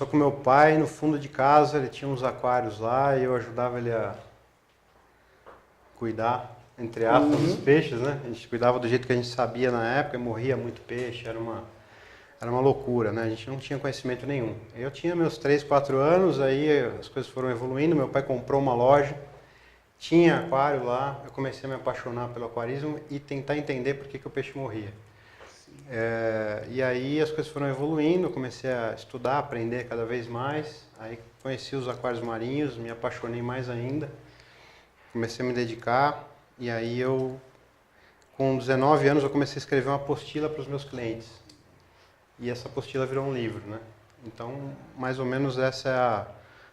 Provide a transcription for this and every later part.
com meu pai, no fundo de casa, ele tinha uns aquários lá e eu ajudava ele a cuidar, entre aspas, dos peixes, né? A gente cuidava do jeito que a gente sabia na época, morria muito peixe, era uma loucura, né? A gente não tinha conhecimento nenhum. Eu tinha meus 3, 4 anos, aí as coisas foram evoluindo, meu pai comprou uma loja, tinha aquário lá, eu comecei a me apaixonar pelo aquarismo e tentar entender por que o peixe morria. E aí as coisas foram evoluindo, eu comecei a estudar, aprender cada vez mais, aí conheci os aquários marinhos, me apaixonei mais ainda, comecei a me dedicar e aí com 19 anos eu comecei a escrever uma apostila para os meus clientes e essa apostila virou um livro, né? Então, mais ou menos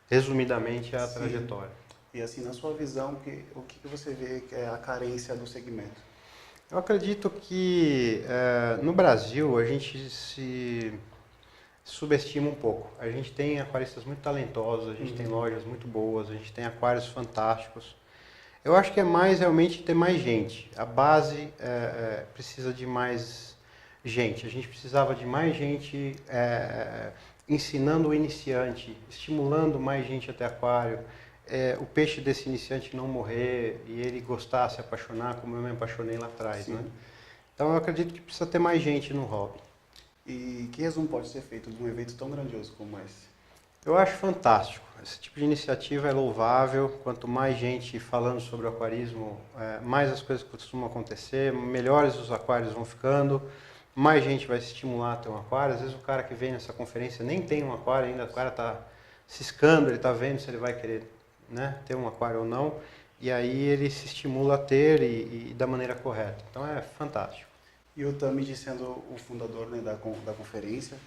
resumidamente, a trajetória. E assim, na sua visão, o que você vê que é a carência do segmento? Eu acredito que no Brasil a gente se subestima um pouco. A gente tem aquaristas muito talentosos, a gente tem lojas muito boas, a gente tem aquários fantásticos. Eu acho que é mais realmente ter mais gente. A base precisa de mais gente. A gente precisava de mais gente ensinando o iniciante, estimulando mais gente a ter aquário. O peixe desse iniciante não morrer e ele gostar, se apaixonar, como eu me apaixonei lá atrás, né? Então eu acredito que precisa ter mais gente no hobby. E que resumo pode ser feito de um evento tão grandioso como esse? Eu acho fantástico. Esse tipo de iniciativa é louvável. Quanto mais gente falando sobre o aquarismo, mais as coisas costumam acontecer, melhores os aquários vão ficando, mais gente vai se estimular a ter um aquário. Às vezes o cara que vem nessa conferência nem tem um aquário ainda, o cara está ciscando, ele está vendo se ele vai querer, né, ter um aquário ou não, e aí ele se estimula a ter e da maneira correta. Então é fantástico. E o Tamid, sendo o fundador, né, da conferência,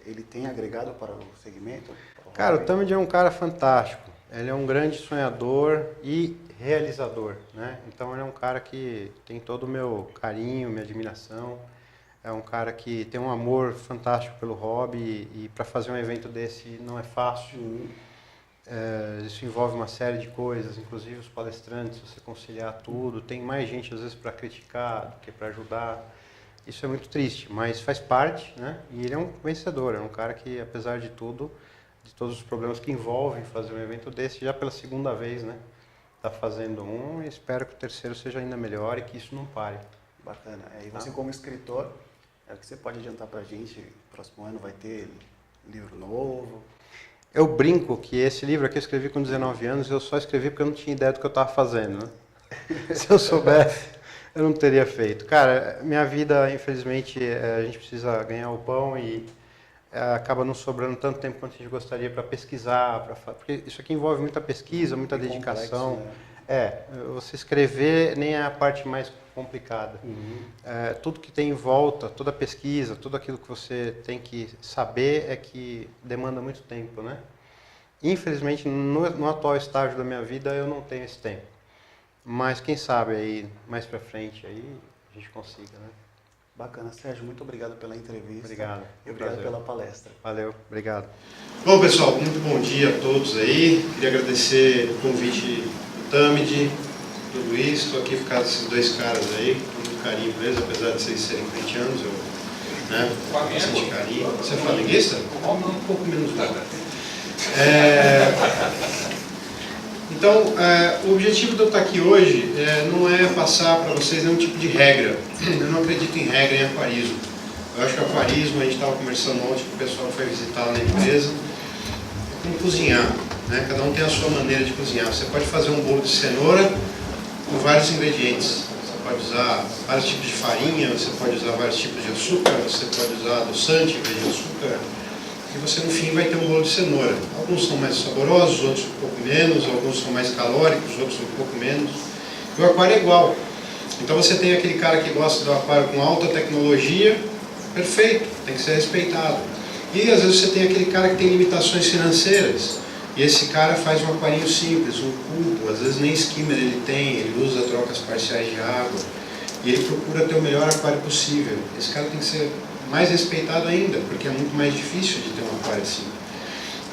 ele tem agregado para o segmento? Cara, o Tamid é um cara fantástico. Ele é um grande sonhador e realizador, né? Então ele é um cara que tem todo o meu carinho, minha admiração. É um cara que tem um amor fantástico pelo hobby e para fazer um evento desse não é fácil. Isso envolve uma série de coisas, inclusive os palestrantes, você conciliar tudo. Tem mais gente às vezes para criticar do que para ajudar. Isso é muito triste, mas faz parte, né? E ele é um vencedor, é um cara que, apesar de tudo, de todos os problemas que envolvem fazer um evento desse, já pela segunda vez, né? Está fazendo um e espero que o terceiro seja ainda melhor e que isso não pare. Bacana. E você como escritor, o que você pode adiantar para a gente? Próximo ano vai ter livro novo? Eu brinco que esse livro aqui eu escrevi com 19 anos, eu só escrevi porque eu não tinha ideia do que eu estava fazendo, né? Se eu soubesse, eu não teria feito. Cara, minha vida, infelizmente, a gente precisa ganhar o pão e acaba não sobrando tanto tempo quanto a gente gostaria para pesquisar, porque isso aqui envolve muita pesquisa, muita dedicação. Complexo, né? Você escrever nem é a parte mais complicada. Tudo que tem em volta, toda a pesquisa, tudo aquilo que você tem que saber é que demanda muito tempo, né? Infelizmente, no atual estágio da minha vida, eu não tenho esse tempo. Mas quem sabe aí, mais pra frente, aí a gente consiga, né? Bacana. Sérgio, muito obrigado pela entrevista. Obrigado. E obrigado pela palestra. Valeu, obrigado. Bom, pessoal, muito bom dia a todos aí. Queria agradecer o convite do Tamid, do Luiz. Estou aqui por causa desses dois caras aí. Com muito carinho por eles, apesar de vocês serem corintianos, eu bastante carinho. Você é flamenguista? Um pouco menos do Então, o objetivo de eu estar aqui hoje não é passar para vocês nenhum tipo de regra. Eu não acredito em regra em aquarismo. Eu acho que aquarismo, a gente estava conversando ontem com o pessoal que foi visitar lá na empresa, é como cozinhar, né? Cada um tem a sua maneira de cozinhar. Você pode fazer um bolo de cenoura com vários ingredientes. Você pode usar vários tipos de farinha, você pode usar vários tipos de açúcar, você pode usar adoçante em vez de açúcar. E você, no fim, vai ter um bolo de cenoura. Alguns são mais saborosos, outros um pouco menos, alguns são mais calóricos, outros um pouco menos. E o aquário é igual. Então você tem aquele cara que gosta do aquário com alta tecnologia, perfeito, tem que ser respeitado. E às vezes você tem aquele cara que tem limitações financeiras, e esse cara faz um aquarinho simples, um cubo, às vezes nem skimmer ele tem, ele usa trocas parciais de água, e ele procura ter o melhor aquário possível. Esse cara tem que ser mais respeitado ainda, porque é muito mais difícil de ter um aquário assim.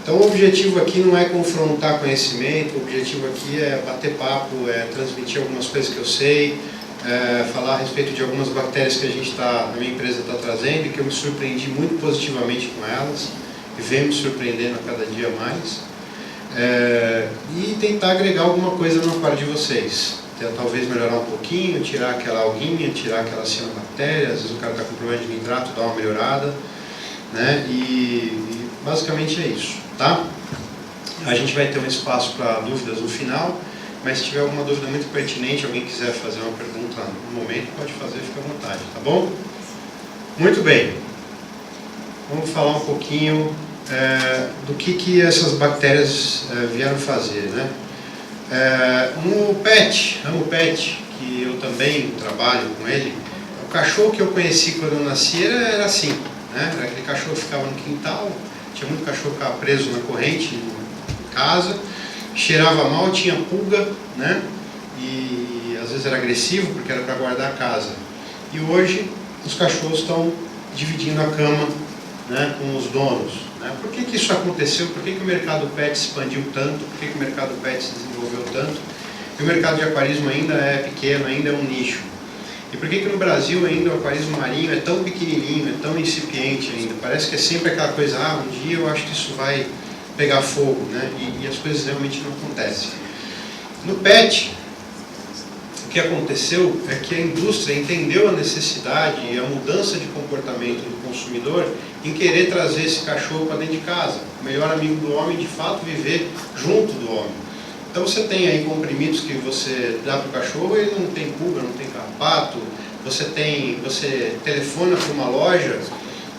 Então o objetivo aqui não é confrontar conhecimento, o objetivo aqui é bater papo, é transmitir algumas coisas que eu sei, falar a respeito de algumas bactérias que a minha empresa está trazendo e que eu me surpreendi muito positivamente com elas. e vem me surpreendendo a cada dia mais. E tentar agregar alguma coisa no aquário de vocês. Talvez melhorar um pouquinho, tirar aquela alguinha, tirar aquela cianobactéria, às vezes o cara está com problema de nitrato, dá uma melhorada, né? E basicamente é isso, tá? A gente vai ter um espaço para dúvidas no final, mas se tiver alguma dúvida muito pertinente, alguém quiser fazer uma pergunta no momento, pode fazer, fica à vontade, tá bom? Muito bem, vamos falar um pouquinho do que essas bactérias vieram fazer, né? No PET, Ramo PET, que eu também trabalho com ele, o cachorro que eu conheci quando eu nasci era assim, né? Era aquele cachorro que ficava no quintal, tinha muito cachorro que ficava preso na corrente em casa, cheirava mal, tinha pulga, né? E às vezes era agressivo porque era para guardar a casa. E hoje os cachorros estão dividindo a cama, né, com os donos. Né? Por que isso aconteceu? Por que o mercado PET expandiu tanto? Por que o mercado PET se desenvolveu tanto? E o mercado de aquarismo ainda é pequeno, ainda é um nicho. E por que no Brasil ainda o aquarismo marinho é tão pequenininho, é tão incipiente ainda? Parece que é sempre aquela coisa, um dia eu acho que isso vai pegar fogo, né? E as coisas realmente não acontecem. No PET, o que aconteceu é que a indústria entendeu a necessidade e a mudança de comportamento do consumidor em querer trazer esse cachorro para dentro de casa, o melhor amigo do homem, de fato, viver junto do homem. Então você tem aí comprimidos que você dá para o cachorro e ele não tem pulga, não tem carrapato, você telefona para uma loja,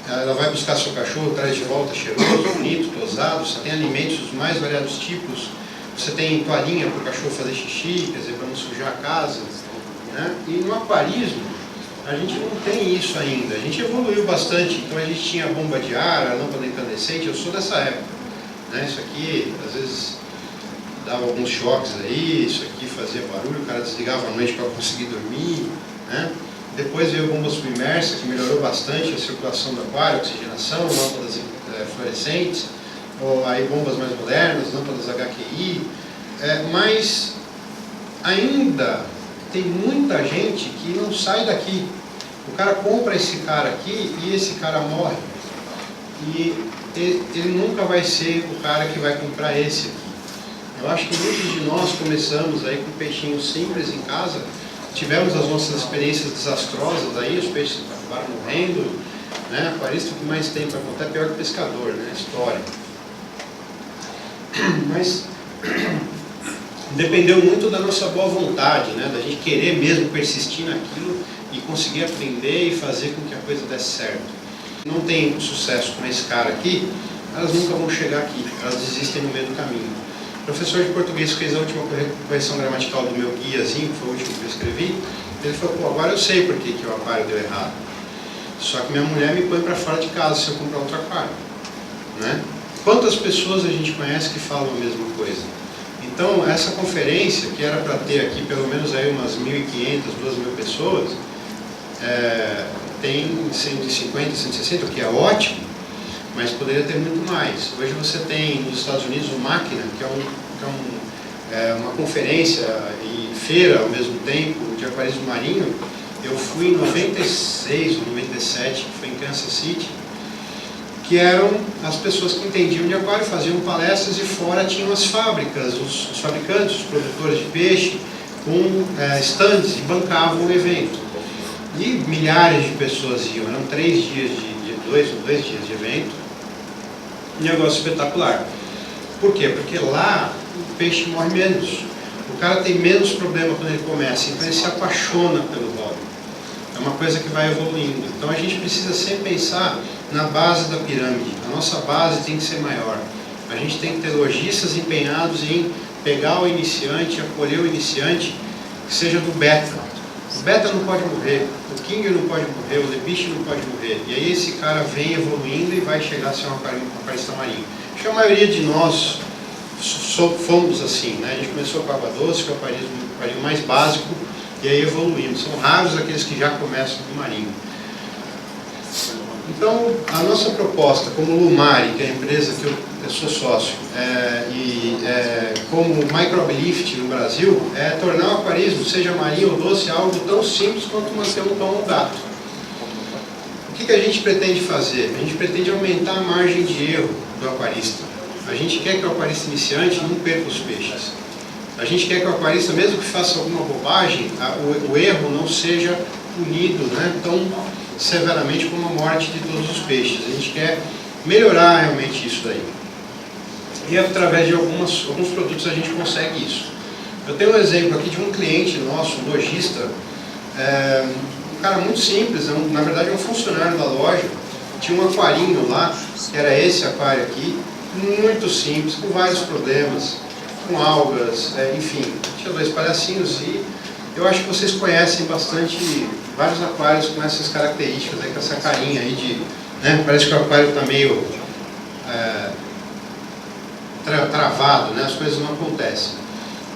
ela vai buscar seu cachorro, traz de volta cheiroso, bonito, tosado, você tem alimentos dos mais variados tipos, você tem toalhinha para o cachorro fazer xixi, quer dizer, para não sujar a casa, né? E no aquarismo, a gente não tem isso ainda. A gente evoluiu bastante, então a gente tinha bomba de ar, a lâmpada incandescente, eu sou dessa época, né? Isso aqui, às vezes, dava alguns choques aí, isso aqui fazia barulho, o cara desligava à noite para conseguir dormir, né? Depois veio a bomba submersa, que melhorou bastante a circulação do aquário, oxigenação, lâmpadas fluorescentes, ou aí bombas mais modernas, lâmpadas HQI, mas ainda tem muita gente que não sai daqui. O cara compra esse cara aqui e esse cara morre. E ele nunca vai ser o cara que vai comprar esse aqui. Eu acho que muitos de nós começamos aí com peixinhos simples em casa, tivemos as nossas experiências desastrosas aí, os peixes acabaram morrendo, né? Aquarista, o que mais tem para contar é pior que pescador, né? História. Mas dependeu muito da nossa boa vontade, né? Da gente querer mesmo persistir naquilo e conseguir aprender e fazer com que a coisa desse certo. Não tem sucesso com esse cara aqui, elas nunca vão chegar aqui, elas desistem no meio do caminho. O professor de português fez a última correção gramatical do meu guiazinho, que foi o último que eu escrevi, ele falou, agora eu sei por que o aquário deu errado. Só que minha mulher me põe para fora de casa se eu comprar outro aquário, né? Quantas pessoas a gente conhece que falam a mesma coisa? Então, essa conferência, que era para ter aqui pelo menos aí umas 1.500, 2.000 pessoas, tem 150, 160, o que é ótimo, mas poderia ter muito mais. Hoje você tem nos Estados Unidos o Máquina, que é uma conferência e feira ao mesmo tempo de aquarismo marinho. Eu fui em 96 ou 97, que foi em Kansas City, que eram as pessoas que entendiam de aquário, faziam palestras e fora tinham as fábricas, os fabricantes, os produtores de peixe, com stands e bancavam o evento. E milhares de pessoas iam, eram 3 dias dois dias de evento, um negócio espetacular. Por quê? Porque lá o peixe morre menos, o cara tem menos problema quando ele começa, então ele se apaixona pelo hobby. É uma coisa que vai evoluindo. Então a gente precisa sempre pensar na base da pirâmide. A nossa base tem que ser maior. A gente tem que ter lojistas empenhados em pegar o iniciante, acolher o iniciante, que seja do beta. O beta não pode morrer, o king não pode morrer, o lebiche não pode morrer. E aí esse cara vem evoluindo e vai chegar a ser um aquarista marinho. Acho que a maioria de nós fomos assim, né? A gente começou com água doce, que é o aquarismo mais básico, e aí evoluímos. São raros aqueles que já começam no marinho. Então, a nossa proposta como Lumari, que é a empresa que eu sou sócio, como Microlift no Brasil, é tornar o aquarismo, seja marinho ou doce, algo tão simples quanto manter um cão ou um gato. O que a gente pretende fazer? A gente pretende aumentar a margem de erro do aquarista. A gente quer que o aquarista iniciante não perca os peixes. A gente quer que o aquarista, mesmo que faça alguma bobagem, o erro não seja punido, né, tão severamente como a morte de todos os peixes. A gente quer melhorar realmente isso daí. E através de alguns produtos a gente consegue isso. Eu tenho um exemplo aqui de um cliente nosso, um lojista, um cara muito simples, na verdade é um funcionário da loja, tinha um aquarinho lá, que era esse aquário aqui, muito simples, com vários problemas, com algas, enfim, tinha 2 palhacinhos e eu acho que vocês conhecem bastante, vários aquários com essas características, com essa carinha aí de, né, parece que o aquário está meio travado, né, as coisas não acontecem.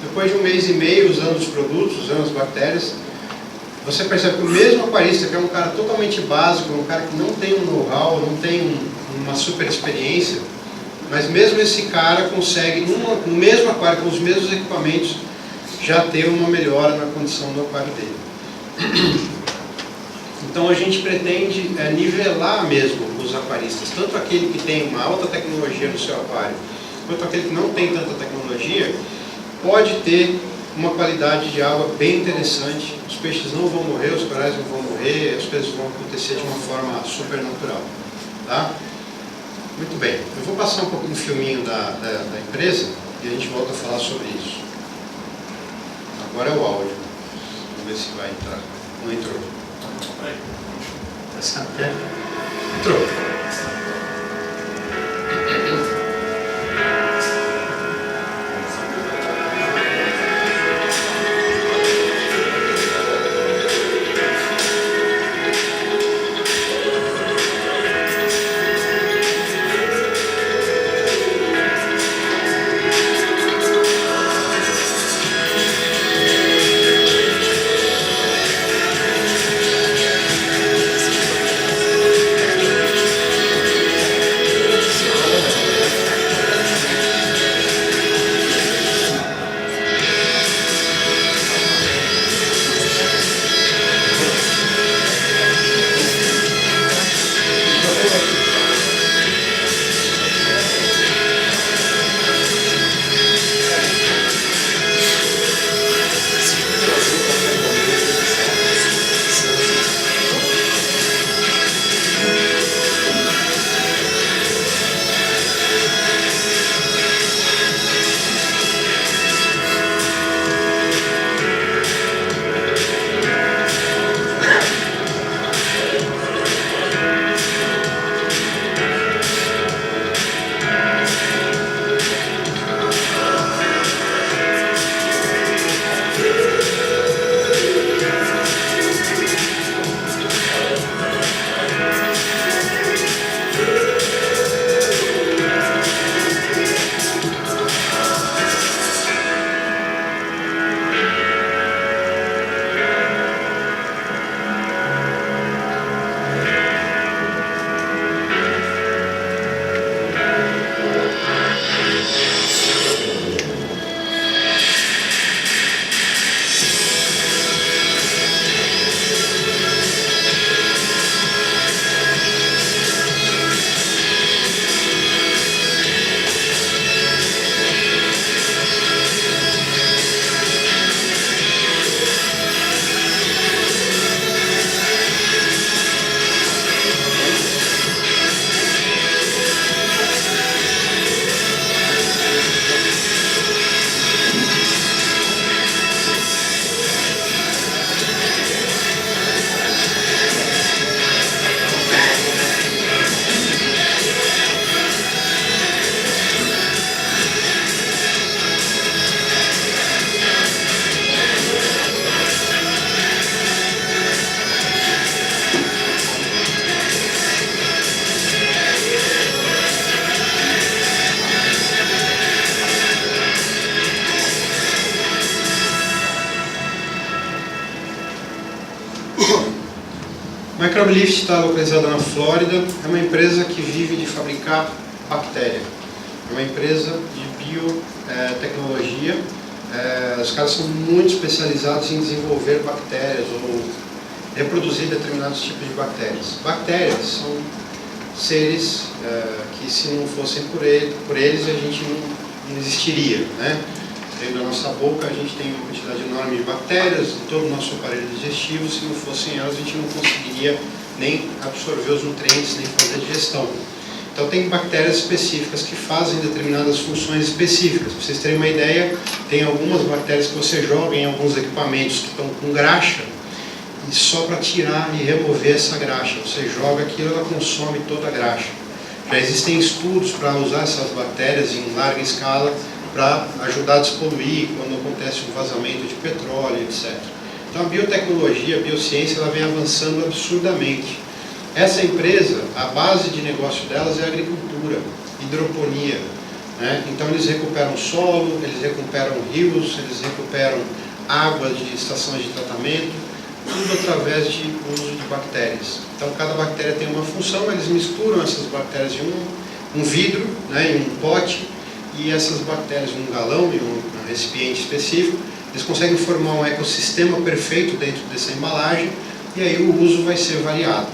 Depois de 1 mês e meio usando os produtos, usando as bactérias, você percebe que o mesmo aquarista, que é um cara totalmente básico, um cara que não tem um know-how, não tem uma super experiência, mas mesmo esse cara consegue, no mesmo aquário, com os mesmos equipamentos, já ter uma melhora na condição do aquário dele. Então a gente pretende nivelar mesmo os aquaristas, tanto aquele que tem uma alta tecnologia no seu aquário, quanto aquele que não tem tanta tecnologia, pode ter uma qualidade de água bem interessante, os peixes não vão morrer, os corais não vão morrer, as coisas vão acontecer de uma forma super natural. Tá? Muito bem, eu vou passar um pouco do filminho da empresa e a gente volta a falar sobre isso. Agora é o áudio, vamos ver se vai entrar. Não entrou. Entrou. Microblift está localizada na Flórida, é uma empresa que vive de fabricar bactéria. É uma empresa de biotecnologia. Os caras são muito especializados em desenvolver bactérias ou reproduzir determinados tipos de bactérias. Bactérias são seres que, se não fossem por eles, a gente não existiria, né? Dentro da nossa boca, a gente tem uma quantidade enorme de bactérias, em todo o nosso aparelho digestivo. Se não fossem elas, a gente não conseguiria nem absorver os nutrientes, nem fazer digestão. Então, tem bactérias específicas que fazem determinadas funções específicas. Para vocês terem uma ideia, tem algumas bactérias que você joga em alguns equipamentos que estão com graxa, e só para tirar e remover essa graxa. Você joga aquilo, ela consome toda a graxa. Já existem estudos para usar essas bactérias em larga escala para ajudar a despoluir quando acontece um vazamento de petróleo, etc. Então, a biotecnologia, a biociência, ela vem avançando absurdamente. Essa empresa, a base de negócio delas é a agricultura, hidroponia, né? Então eles recuperam solo, eles recuperam rios, eles recuperam água de estações de tratamento, tudo através de uso de bactérias. Então cada bactéria tem uma função, eles misturam essas bactérias em um vidro, né, em um pote, e essas bactérias em um galão, em um recipiente específico, eles conseguem formar um ecossistema perfeito dentro dessa embalagem, e aí o uso vai ser variado.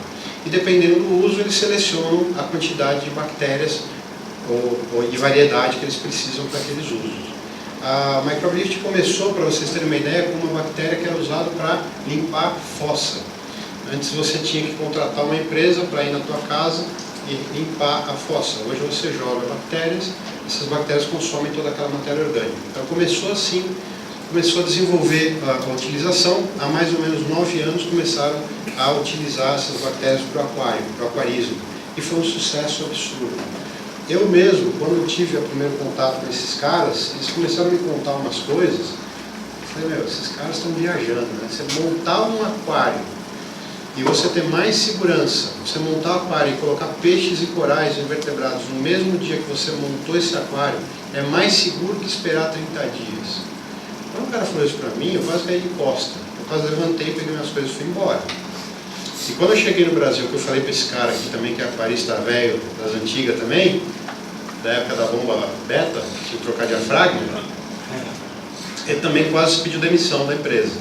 E dependendo do uso, eles selecionam a quantidade de bactérias ou de variedade que eles precisam para aqueles usos. A Microbift começou, para vocês terem uma ideia, com uma bactéria que era usada para limpar fossa. Antes você tinha que contratar uma empresa para ir na tua casa e limpar a fossa. Hoje você joga bactérias, essas bactérias consomem toda aquela matéria orgânica. Então começou assim, começou a desenvolver a utilização. Há mais ou menos 9 anos começaram a utilizar essas bactérias para o aquário, para o aquarismo. E foi um sucesso absurdo. Eu mesmo, quando eu tive o primeiro contato com esses caras, eles começaram a me contar umas coisas. Eu falei, esses caras estão viajando, né? Você montar um aquário e você ter mais segurança, você montar o aquário e colocar peixes e corais invertebrados no mesmo dia que você montou esse aquário, é mais seguro que esperar 30 dias. Quando o cara falou isso pra mim, eu quase caí de costa. Eu quase levantei, peguei minhas coisas e fui embora. E quando eu cheguei no Brasil, que eu falei pra esse cara aqui também, que é aquarista velho, das antigas também, da época da bomba beta, que tinha que trocar diafragma, ele também quase pediu demissão da empresa,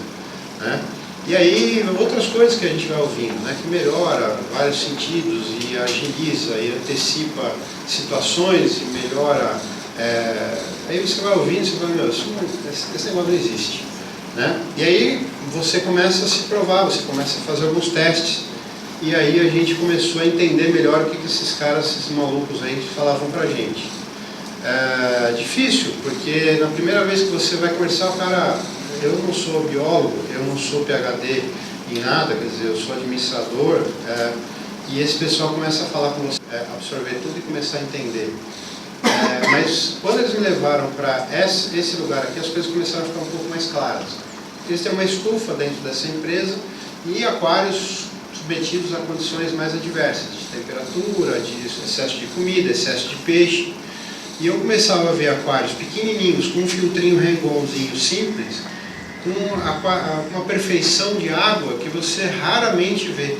né? E aí, outras coisas que a gente vai ouvindo, né, que melhora vários sentidos e agiliza e antecipa situações e melhora. Aí você vai ouvindo e você fala, esse negócio não existe, né? E aí você começa a se provar, você começa a fazer alguns testes, e aí a gente começou a entender melhor o que esses caras, esses malucos aí falavam pra gente. É difícil, porque na primeira vez que você vai conversar, o cara, eu não sou biólogo, eu não sou PhD em nada, quer dizer, eu sou administrador, e esse pessoal começa a falar com você, absorver tudo e começar a entender. Mas quando eles me levaram para esse lugar aqui, as coisas começaram a ficar um pouco mais claras. Eles têm uma estufa dentro dessa empresa e aquários submetidos a condições mais adversas, de temperatura, de excesso de comida, excesso de peixe. E eu começava a ver aquários pequenininhos, com um filtrinho Rengonzinho simples, com uma perfeição de água que você raramente vê.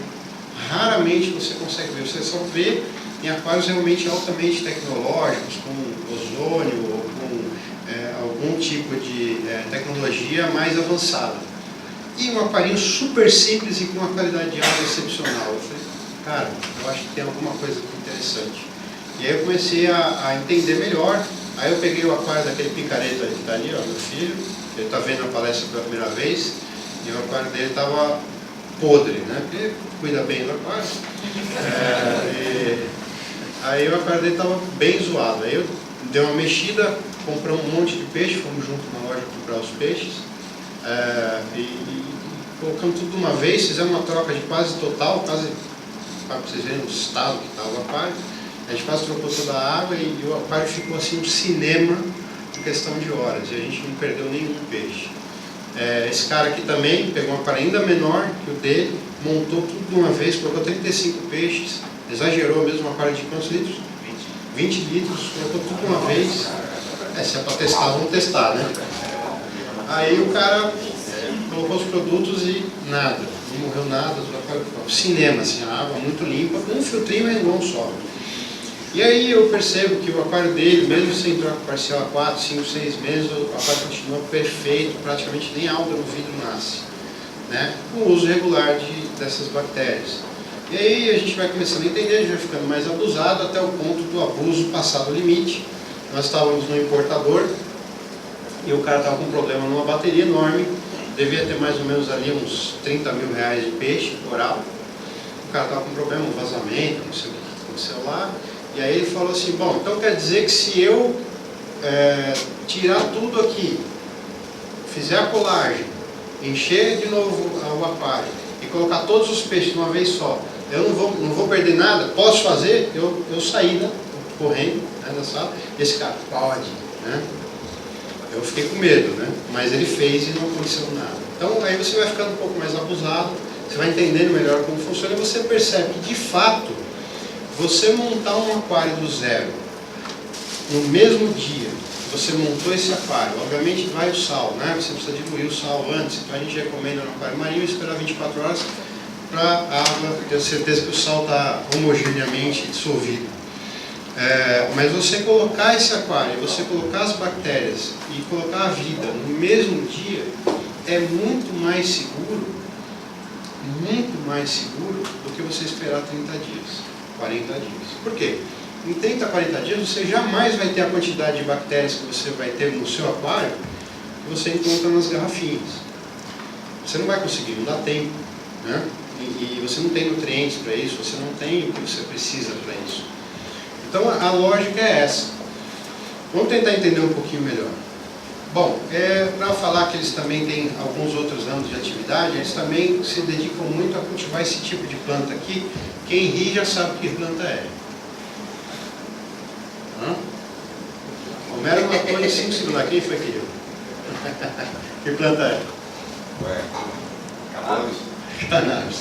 Raramente você consegue ver. Você só vê em aquários realmente altamente tecnológicos, com ozônio ou com algum tipo de tecnologia mais avançada. E um aquarinho super simples e com uma qualidade de água excepcional. Eu falei, cara, eu acho que tem alguma coisa interessante. E aí eu comecei a entender melhor. Aí eu peguei o aquário daquele picareta que está ali, ó, meu filho. Ele está vendo a palestra pela primeira vez. E o aquário dele estava podre, né? Porque cuida bem do aquário. Aí o aquário dele estava bem zoado. Aí eu dei uma mexida, compramos um monte de peixe, fomos junto na loja comprar os peixes. E colocamos tudo de uma vez, fizemos uma troca de quase total, quase para vocês verem o estado que estava o aquário. A gente quase trocou toda a água e o aquário ficou assim um cinema em questão de horas, e a gente não perdeu nenhum peixe. Esse cara aqui também pegou um aquário ainda menor que o dele, montou tudo de uma vez, colocou 35 peixes, exagerou mesmo, um aquário de quantos litros? 20 litros, colocou tudo de uma vez. Se é para testar, vamos testar, né? Aí o cara colocou os produtos e nada, não morreu nada, tudo aquário ficou cinema, assim, a água muito limpa, com um filtrinho Rengon só. E aí eu percebo que o aquário dele, mesmo sem troca parcial há 4, 5, 6 meses, o aquário continua perfeito, praticamente nem alga no vidro nasce. né, com o uso regular dessas bactérias. E aí a gente vai começando a entender, a gente vai ficando mais abusado até o ponto do abuso passado o limite. Nós estávamos no importador e o cara estava com um problema numa bateria enorme, devia ter mais ou menos ali uns 30 mil reais de peixe coral. O cara estava com um problema, um vazamento, não sei o que aconteceu lá. E aí ele falou assim, bom, então quer dizer que se eu tirar tudo aqui, fizer a colagem, encher de novo o aquário e colocar todos os peixes de uma vez só, eu não vou perder nada, posso fazer? Eu saí, né, correndo, né, da sala, esse cara, pode, né? Eu fiquei com medo, né? Mas ele fez e não aconteceu nada. Então aí você vai ficando um pouco mais abusado, você vai entendendo melhor como funciona e você percebe que de fato, você montar um aquário do zero, no mesmo dia, você montou esse aquário, obviamente vai o sal, né? Você precisa diluir o sal antes, então a gente recomenda no aquário marinho esperar 24 horas para a água ter certeza que o sal está homogeneamente dissolvido. Mas você colocar esse aquário, você colocar as bactérias e colocar a vida no mesmo dia é muito mais seguro do que você esperar 30 dias, 40 dias. Por quê? Em 30 a 40 dias você jamais vai ter a quantidade de bactérias que você vai ter no seu aquário que você encontra nas garrafinhas. Você não vai conseguir, não dá tempo, né? E você não tem nutrientes para isso, você não tem o que você precisa para isso. Então a lógica é essa. Vamos tentar entender um pouquinho melhor. Bom, para falar que eles também têm alguns outros ramos de atividade, eles também se dedicam muito a cultivar esse tipo de planta aqui. Quem ri já sabe que planta é. Homero matou em 5 segundos. Quem foi que deu? Que planta é? Cannabis.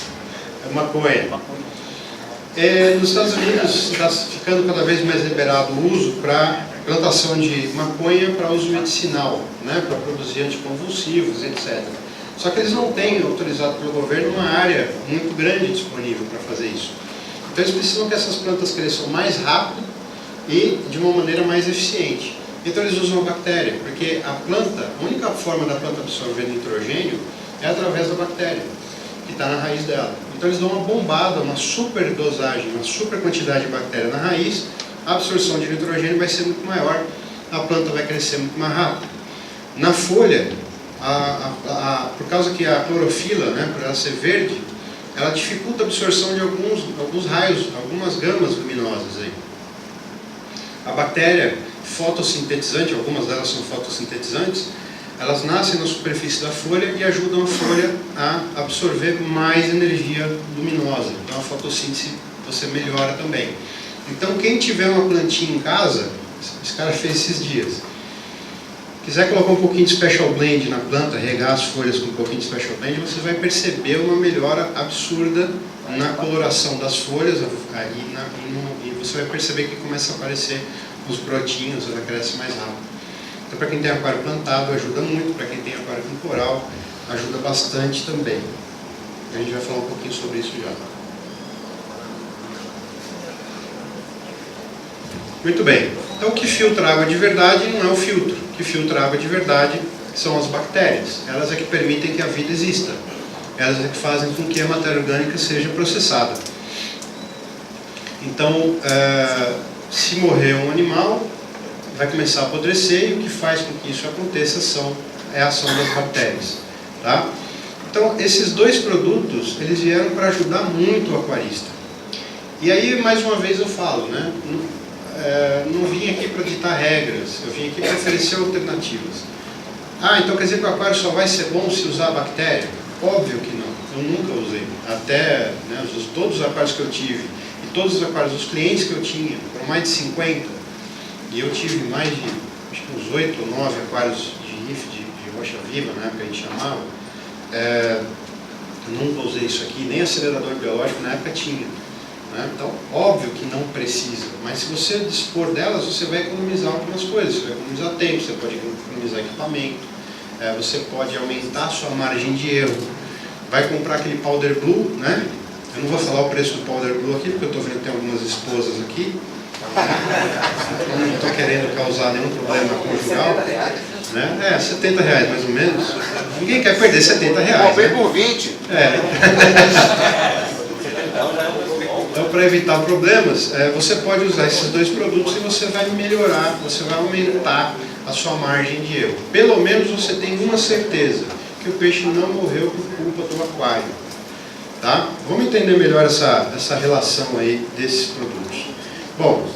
É maconha. Nos Estados Unidos está ficando cada vez mais liberado o uso para plantação de maconha para uso medicinal, né, para produzir anticonvulsivos, etc. Só que eles não têm autorizado pelo governo uma área muito grande disponível para fazer isso. Então eles precisam que essas plantas cresçam mais rápido e de uma maneira mais eficiente. Então eles usam a bactéria, porque a única forma da planta absorver nitrogênio é através da bactéria, que está na raiz dela. Então eles dão uma bombada, uma super dosagem, uma super quantidade de bactéria na raiz, a absorção de nitrogênio vai ser muito maior, a planta vai crescer muito mais rápido. Na folha, por causa que a clorofila, né, por ela ser verde, ela dificulta a absorção de alguns raios, algumas gamas luminosas aí. A bactéria fotossintetizante, algumas delas são fotossintetizantes, elas nascem na superfície da folha e ajudam a folha a absorver mais energia luminosa. Então a fotossíntese você melhora também. Então quem tiver uma plantinha em casa, esse cara fez esses dias, quiser colocar um pouquinho de Special Blend na planta, regar as folhas com um pouquinho de Special Blend, você vai perceber uma melhora absurda na coloração das folhas e você vai perceber que começa a aparecer os brotinhos, ela cresce mais rápido. Então, para quem tem aquário plantado, ajuda muito. Para quem tem aquário com coral, ajuda bastante também. A gente vai falar um pouquinho sobre isso já. Muito bem. Então, o que filtra água de verdade não é o filtro. O que filtra água de verdade são as bactérias. Elas é que permitem que a vida exista. Elas é que fazem com que a matéria orgânica seja processada. Então, se morrer um animal, vai começar a apodrecer, e o que faz com que isso aconteça é a ação das bactérias. Tá? Então, esses dois produtos, eles vieram para ajudar muito o aquarista. E aí, mais uma vez eu falo, né? Não vim aqui para ditar regras, eu vim aqui para oferecer alternativas. Então quer dizer que o aquário só vai ser bom se usar bactéria? Óbvio que não, eu nunca usei. Até todos os aquários que eu tive, e todos os aquários dos clientes que eu tinha, foram mais de 50, e eu tive mais de acho que uns 8 ou 9 aquários de riff, de rocha viva, na época a gente chamava. Eu nunca usei isso aqui, nem acelerador biológico na época tinha. Né? Então, óbvio que não precisa, mas se você dispor delas, você vai economizar algumas coisas, você vai economizar tempo, você pode economizar equipamento, você pode aumentar a sua margem de erro. Vai comprar aquele Powder Blue, né? Eu não vou falar o preço do Powder Blue aqui, porque eu estou vendo que tem algumas esposas aqui. Eu não estou querendo causar nenhum problema conjugal. Né? R$70 mais ou menos. Ninguém quer perder R$70. Comprei por 20. Então, para evitar problemas, você pode usar esses dois produtos e você vai melhorar, você vai aumentar a sua margem de erro. Pelo menos você tem uma certeza, que o peixe não morreu por culpa do aquário. Tá? Vamos entender melhor essa relação aí desses produtos. Bom,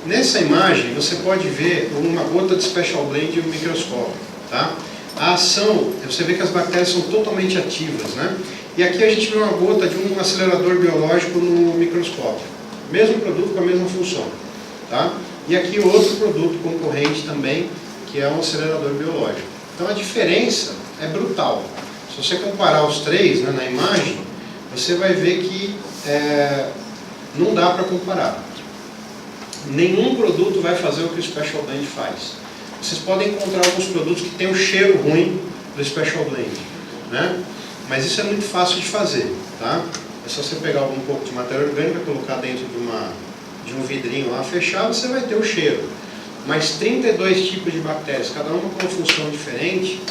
nessa imagem você pode ver uma gota de Special Blend e um microscópio. Tá? A ação, você vê que as bactérias são totalmente ativas, né? E aqui a gente vê uma gota de um acelerador biológico no microscópio. Mesmo produto com a mesma função. Tá? E aqui outro produto concorrente também, que é um acelerador biológico. Então a diferença é brutal. Se você comparar os três, né, na imagem, você vai ver que não dá para comparar. Nenhum produto vai fazer o que o Special Blend faz. Vocês podem encontrar alguns produtos que têm um cheiro ruim do Special Blend, né? Mas isso é muito fácil de fazer, tá? É só você pegar um pouco de matéria orgânica, colocar dentro de um vidrinho lá fechado, você vai ter o cheiro. Mas 32 tipos de bactérias, cada uma com uma função diferente,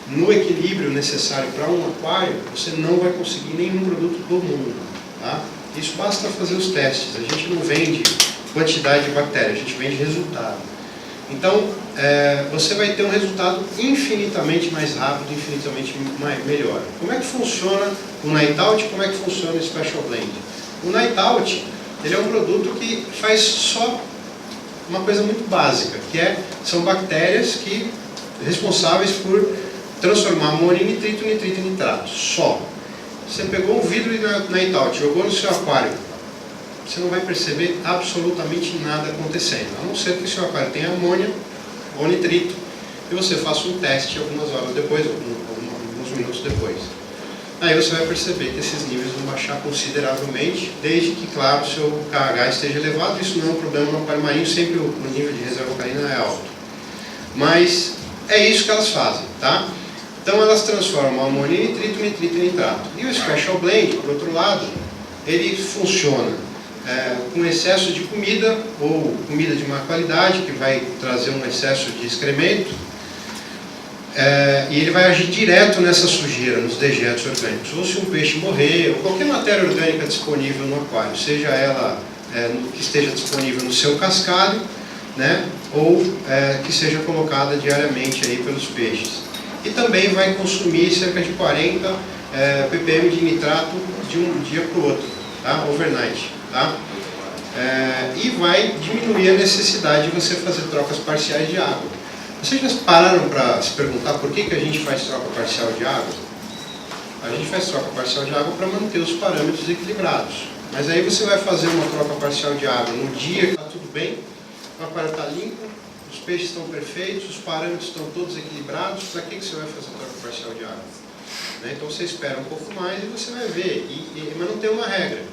no equilíbrio necessário para um aquário, você não vai conseguir nenhum produto do mundo, tá? Isso basta fazer os testes. A gente não vende quantidade de bactérias, a gente vende resultado. Então, você vai ter um resultado infinitamente mais rápido, infinitamente melhor. Como é que funciona o Night Out? Como é que funciona o Special Blend? O Night Out, ele é um produto que faz só uma coisa muito básica, que são bactérias responsáveis por transformar amônia em nitrito, nitrito em nitrato. Só. Você pegou um vidro de Night Out, jogou no seu aquário, você não vai perceber absolutamente nada acontecendo, a não ser que o seu aquário tenha amônia ou nitrito, e você faça um teste algumas horas depois, alguns minutos depois. Aí você vai perceber que esses níveis vão baixar consideravelmente, desde que, claro, o seu KH esteja elevado. Isso não é um problema no aquário marinho, sempre o nível de reserva carina é alto. Mas é isso que elas fazem, tá? Então elas transformam amônia em nitrito, nitrito em nitrato. E o Special Blend, por outro lado, ele funciona com excesso de comida, ou comida de má qualidade, que vai trazer um excesso de excremento, e ele vai agir direto nessa sujeira, nos dejetos orgânicos. Ou se um peixe morrer, ou qualquer matéria orgânica disponível no aquário, seja ela que esteja disponível no seu cascalho, né, ou que seja colocada diariamente aí pelos peixes. E também vai consumir cerca de 40 ppm de nitrato de um dia para o outro, tá? Overnight. Tá? E vai diminuir a necessidade de você fazer trocas parciais de água. Vocês já pararam para se perguntar por que a gente faz troca parcial de água? A gente faz troca parcial de água para manter os parâmetros equilibrados. Mas aí você vai fazer uma troca parcial de água no dia que está tudo bem, o aquário está limpo, os peixes estão perfeitos, os parâmetros estão todos equilibrados, para que você vai fazer troca parcial de água? Né? Então você espera um pouco mais e você vai ver, mas não tem uma regra.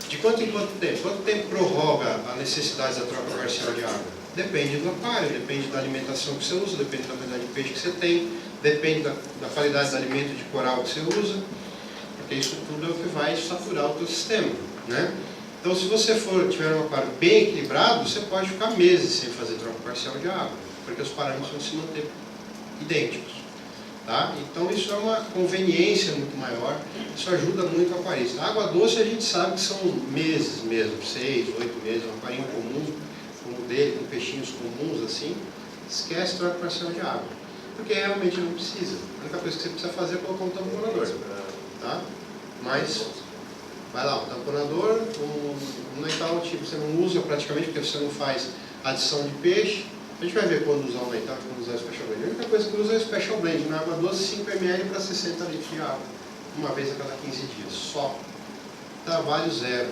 De quanto em quanto tempo? Quanto tempo prorroga a necessidade da troca parcial de água? Depende do aquário, depende da alimentação que você usa, depende da quantidade de peixe que você tem, depende da qualidade do alimento de coral que você usa, porque isso tudo é o que vai saturar o teu sistema, né? Então, se você tiver um aquário bem equilibrado, você pode ficar meses sem fazer troca parcial de água, porque os parâmetros vão se manter idênticos. Tá? Então isso é uma conveniência muito maior, isso ajuda muito o aquarista. A água doce a gente sabe que são meses mesmo, 6, 8 meses, um aquarinho comum, como o dele, com peixinhos comuns assim, esquece troca parcial de água, porque realmente não precisa. A única coisa que você precisa fazer é colocar um tamponador. Tá? Mas, vai lá, um tamponador, um Night Out você não usa praticamente porque você não faz adição de peixe. A gente vai ver quando usar o Night Out, quando usar o Special Blend. A única coisa que usa é o Special Blend, na água doce, 5 ml para 60 litros de água, uma vez a cada 15 dias, só. Trabalho zero.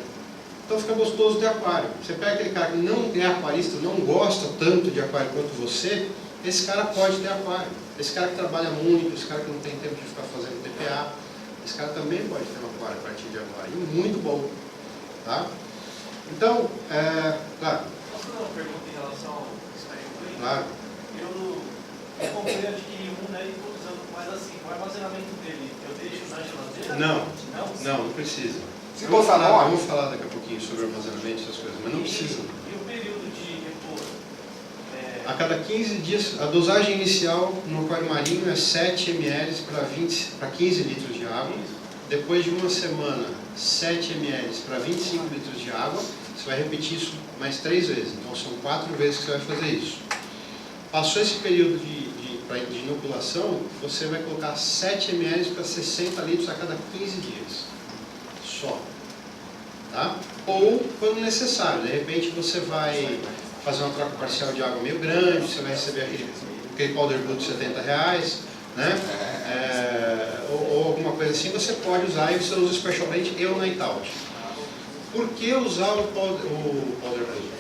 Então fica gostoso de aquário. Você pega aquele cara que não é aquarista, não gosta tanto de aquário quanto você, esse cara pode ter aquário. Esse cara que trabalha muito, esse cara que não tem tempo de ficar fazendo TPA, esse cara também pode ter um aquário a partir de agora. E muito bom. Tá? Então, claro. Posso fazer uma pergunta em relação ao Special Blend? Claro. Eu comprei, adquiri um, né, e estou usando, mas assim, o armazenamento dele, eu deixo na geladeira? Não precisa. Se botar eu vou falar daqui a pouquinho sobre armazenamento e essas coisas, mas não precisa. E o período de A cada 15 dias, a dosagem inicial no aquário marinho é 7 ml para 15 litros de água. Depois de uma semana, 7 ml para 25 litros de água. Você vai repetir isso mais 3 vezes. Então são 4 vezes que você vai fazer isso. Passou esse período de inoculação, você vai colocar 7 ml para 60 litros a cada 15 dias. Só. Tá? Ou quando necessário. De repente você vai fazer uma troca parcial de água meio grande, você vai receber aquele powder blue de R$70, né? Ou alguma coisa assim, você pode usar e você usa o Special Blend e o Night Out. Por que usar o powder blue?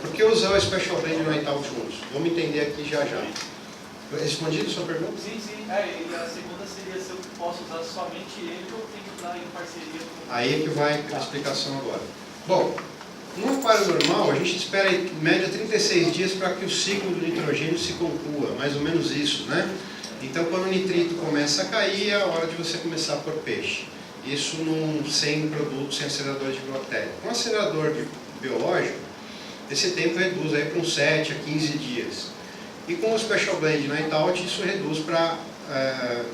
Por que usar o Special Blend e o Night Out juntos? Vamos entender aqui já já. Respondido a sua pergunta? Sim, sim. E a segunda seria se eu posso usar somente ele ou tenho que usar em parceria com... Aí é que vai a explicação agora. Bom, no aquário normal, a gente espera em média 36 dias para que o ciclo do nitrogênio se conclua, mais ou menos isso, né? Então, quando o nitrito começa a cair, é a hora de você começar a pôr peixe. Isso sem produto, sem acelerador de bactéria. Com acelerador biológico, esse tempo reduz aí para uns 7 a 15 dias. E com o Special Blend Night Out, isso reduz para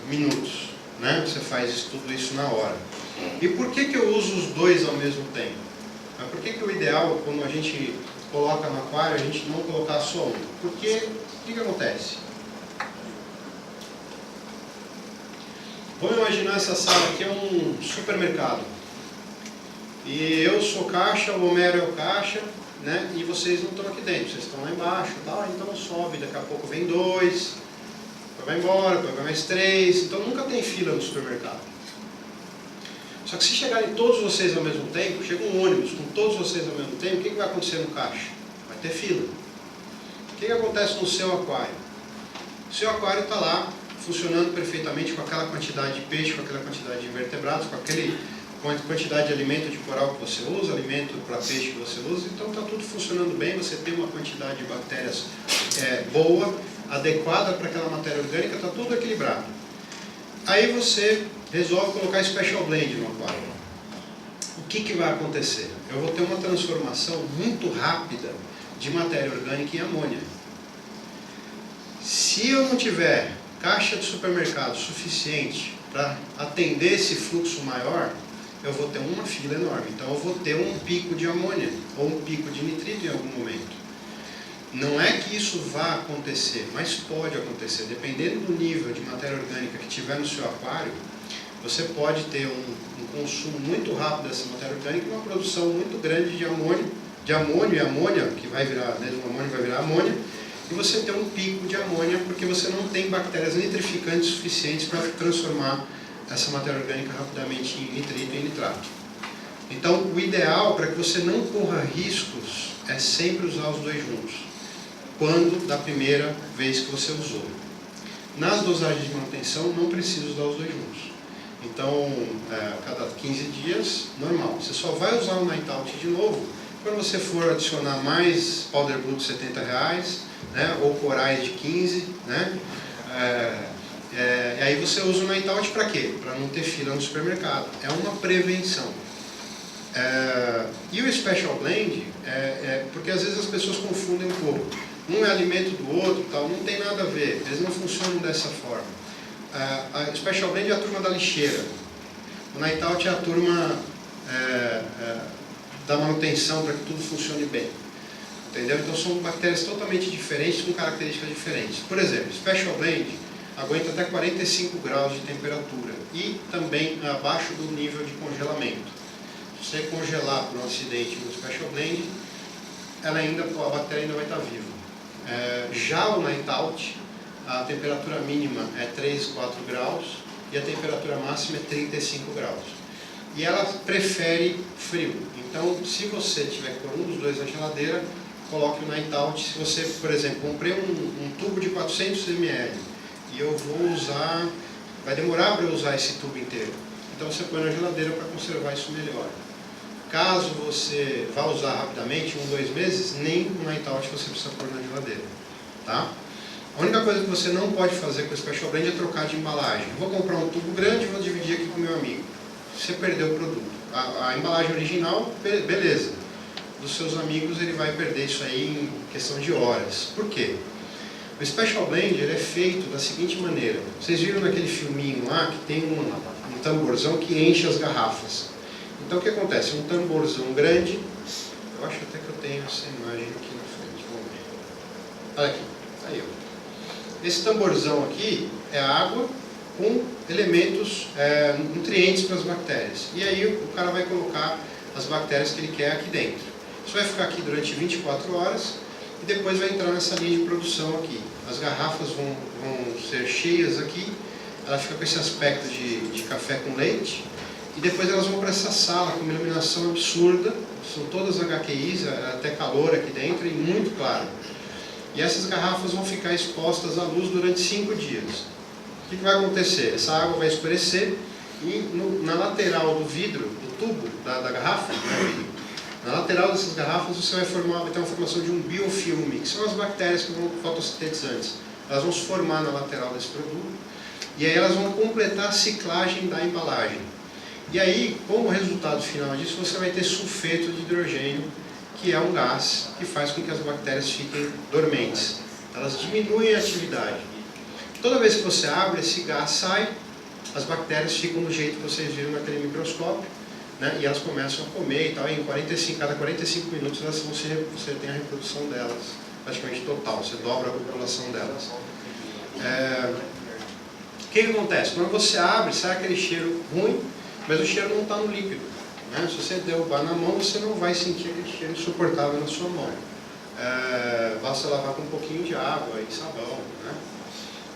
minutos, né? Você faz tudo isso na hora. E por que eu uso os dois ao mesmo tempo? Por que o ideal, quando a gente coloca no aquário, a gente não colocar só um? Porque, o que acontece? Vamos imaginar essa sala aqui é um supermercado. E eu sou caixa, o Homero é o caixa, né? E vocês não estão aqui dentro, vocês estão lá embaixo, tá? Então sobe, daqui a pouco vem 2, depois vai embora, depois vai mais 3, então nunca tem fila no supermercado. Só que se chegarem todos vocês ao mesmo tempo, chega um ônibus com todos vocês ao mesmo tempo, o que vai acontecer no caixa? Vai ter fila. O que acontece no seu aquário? O seu aquário está lá, funcionando perfeitamente com aquela quantidade de peixe, com aquela quantidade de invertebrados, com a quantidade de alimento de coral que você usa, alimento para peixe que você usa, então está tudo funcionando bem, você tem uma quantidade de bactérias boa, adequada para aquela matéria orgânica, está tudo equilibrado. Aí você resolve colocar Special Blend no aquário. O que vai acontecer? Eu vou ter uma transformação muito rápida de matéria orgânica em amônia. Se eu não tiver caixa de supermercado suficiente para atender esse fluxo maior, eu vou ter uma fila enorme. Então eu vou ter um pico de amônia ou um pico de nitrito em algum momento. Não é que isso vá acontecer, mas pode acontecer. Dependendo do nível de matéria orgânica que tiver no seu aquário, você pode ter um consumo muito rápido dessa matéria orgânica e uma produção muito grande de amônio e amônia, que vai virar, mesmo amônio vai virar amônia, e você tem um pico de amônia porque você não tem bactérias nitrificantes suficientes para transformar essa matéria orgânica rapidamente em nitrito e em nitrato. Então, o ideal para que você não corra riscos é sempre usar os dois juntos, quando da primeira vez que você usou. Nas dosagens de manutenção, não precisa usar os dois juntos. Então, a cada 15 dias, normal. Você só vai usar o Night Out de novo quando você for adicionar mais powder blue de R$70, né, ou corais de 15, né? E aí você usa o Night Out para quê? Para não ter fila no supermercado. É uma prevenção. E o Special Blend, porque às vezes as pessoas confundem um pouco. Um é alimento do outro, tal, não tem nada a ver. Eles não funcionam dessa forma. A Special Blend é a turma da lixeira. O Night Out é a turma da manutenção para que tudo funcione bem. Entendeu? Então são bactérias totalmente diferentes, com características diferentes. Por exemplo, Special Blend aguenta até 45 graus de temperatura e também abaixo do nível de congelamento. Se você congelar por um acidente no Special Blend, a bactéria ainda vai estar viva. Já o Night Out, a temperatura mínima é 3, 4 graus e a temperatura máxima é 35 graus. E ela prefere frio. Então, se você tiver que pôr um dos dois na geladeira, coloque o Night Out. Se você, por exemplo, comprei um tubo de 400 ml e eu vou usar, vai demorar para eu usar esse tubo inteiro. Então você põe na geladeira para conservar isso melhor. Caso você vá usar rapidamente, 1, 2 meses, nem o Night Out você precisa pôr na geladeira. Tá? A única coisa que você não pode fazer com o Special Blend é trocar de embalagem. Eu vou comprar um tubo grande e vou dividir aqui com o meu amigo. Você perdeu o produto. A embalagem original, beleza. Dos seus amigos ele vai perder isso aí em questão de horas. Por quê? O Special Blend ele é feito da seguinte maneira. Vocês viram naquele filminho lá que tem um tamborzão que enche as garrafas. Então o que acontece? Um tamborzão grande. Eu acho até que eu tenho essa imagem aqui na frente. Vamos ver. Olha aqui. Aí, ó. Esse tamborzão aqui é água com elementos, nutrientes para as bactérias. E aí o cara vai colocar as bactérias que ele quer aqui dentro. Isso vai ficar aqui durante 24 horas e depois vai entrar nessa linha de produção aqui. As garrafas vão ser cheias aqui, ela fica com esse aspecto de café com leite, e depois elas vão para essa sala com uma iluminação absurda, são todas HQIs, até calor aqui dentro e muito claro. E essas garrafas vão ficar expostas à luz durante 5 dias. O que vai acontecer? Essa água vai escurecer e na lateral do vidro, do tubo da garrafa, na lateral dessas garrafas você vai ter uma formação de um biofilme, que são as bactérias que vão fotossintetizantes. Elas vão se formar na lateral desse produto e aí elas vão completar a ciclagem da embalagem. E aí, como resultado final disso, você vai ter sulfeto de hidrogênio, que é um gás que faz com que as bactérias fiquem dormentes. Elas diminuem a atividade. Toda vez que você abre, esse gás sai, as bactérias ficam do jeito que vocês viram naquele microscópio, né? E elas começam a comer e tal, e em cada 45 minutos você tem a reprodução delas, praticamente total, você dobra a população delas. O que acontece? Quando você abre, sai aquele cheiro ruim, mas o cheiro não está no líquido. Né? Se você derrubar na mão, você não vai sentir aquele cheiro insuportável na sua mão. Basta lavar com um pouquinho de água e sabão. Né?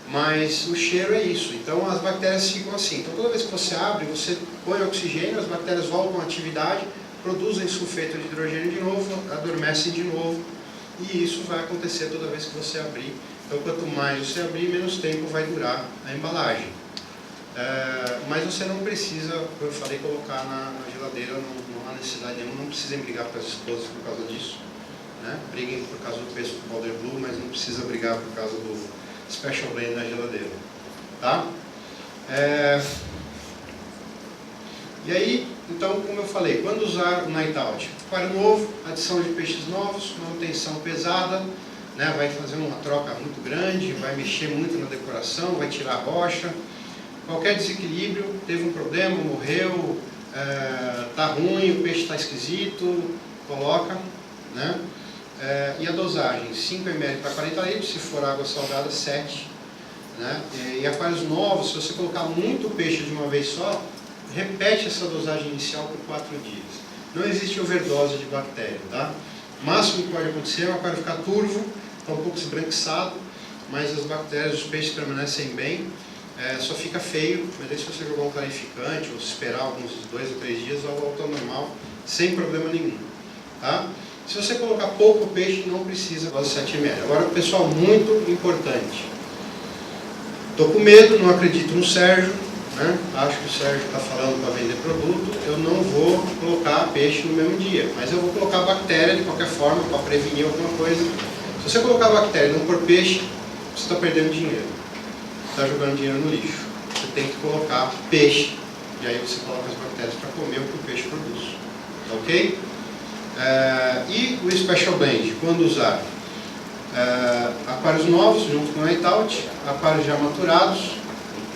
Mas o cheiro é isso. Então as bactérias ficam assim. Então toda vez que você abre, você põe oxigênio, as bactérias voltam à atividade, produzem sulfeto de hidrogênio de novo, adormecem de novo. E isso vai acontecer toda vez que você abrir. Então quanto mais você abrir, menos tempo vai durar a embalagem. Mas você não precisa, como eu falei, colocar na geladeira, não há necessidade nenhuma, não precisem brigar com as esposas por causa disso. Né? Briguem por causa do preço do Powder Blue, mas não precisa brigar por causa do Special Blend na geladeira. Tá? E aí, então, como eu falei, quando usar o Night Out? Aquário novo, adição de peixes novos, manutenção pesada, né? Vai fazer uma troca muito grande, vai mexer muito na decoração, vai tirar a rocha. Qualquer desequilíbrio, teve um problema, morreu, está ruim, o peixe está esquisito, coloca. Né? E a dosagem, 5 ml para 40 litros, se for água salgada, 7. Né? E aquários novos, se você colocar muito peixe de uma vez só, repete essa dosagem inicial por 4 dias. Não existe overdose de bactéria. Tá? O máximo que pode acontecer é o aquário ficar turvo, está um pouco esbranquiçado, mas as bactérias, os peixes permanecem bem. Só fica feio, mas aí se você jogar um clarificante ou esperar alguns 2 ou 3 dias, ela volta ao normal, sem problema nenhum. Tá? Se você colocar pouco peixe, não precisa de 7 ml. Agora, pessoal, muito importante. Estou com medo, não acredito no Sérgio, né? Acho que o Sérgio está falando para vender produto, eu não vou colocar peixe no mesmo dia, mas eu vou colocar bactéria de qualquer forma, para prevenir alguma coisa. Se você colocar bactéria e não pôr peixe, você está perdendo dinheiro. Está jogando dinheiro no lixo. Você tem que colocar peixe, e aí você coloca as bactérias para comer o que o peixe produz. Ok? E o Special Blend, quando usar? Aquários novos, junto com o Night Out, aquários já maturados,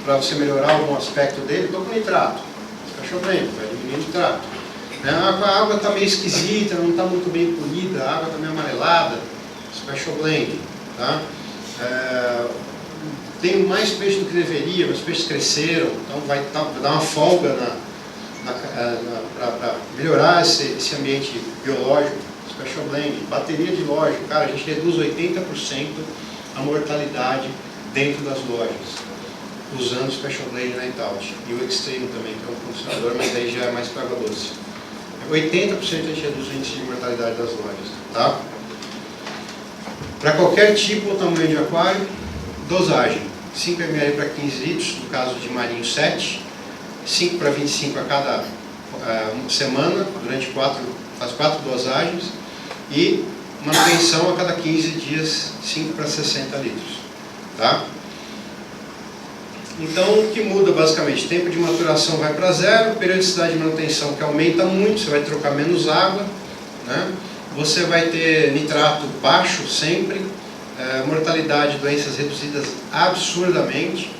para você melhorar algum aspecto dele, estou com nitrato. Special Blend, vai diminuir o nitrato. A água está meio esquisita, não está muito bem polida, a água está meio amarelada, Special Blend. Tá? Tem mais peixe do que deveria, mas os peixes cresceram, então vai dar uma folga para melhorar esse ambiente biológico. Special Blend, bateria de loja, cara, a gente reduz 80% a mortalidade dentro das lojas, usando o Special Blend Night Out. E o Extreme também, que é um condicionador, mas aí já é mais para água doce. 80% a gente reduz o índice de mortalidade das lojas. Tá? Para qualquer tipo ou tamanho de aquário, dosagem, 5 ml para 15 litros, no caso de marinho 7, 5 para 25 a cada semana, faz 4 dosagens, e manutenção a cada 15 dias, 5 para 60 litros. Tá? Então, o que muda basicamente? Tempo de maturação vai para 0, periodicidade de manutenção que aumenta muito, você vai trocar menos água, né? Você vai ter nitrato baixo sempre, mortalidade de doenças reduzidas absurdamente,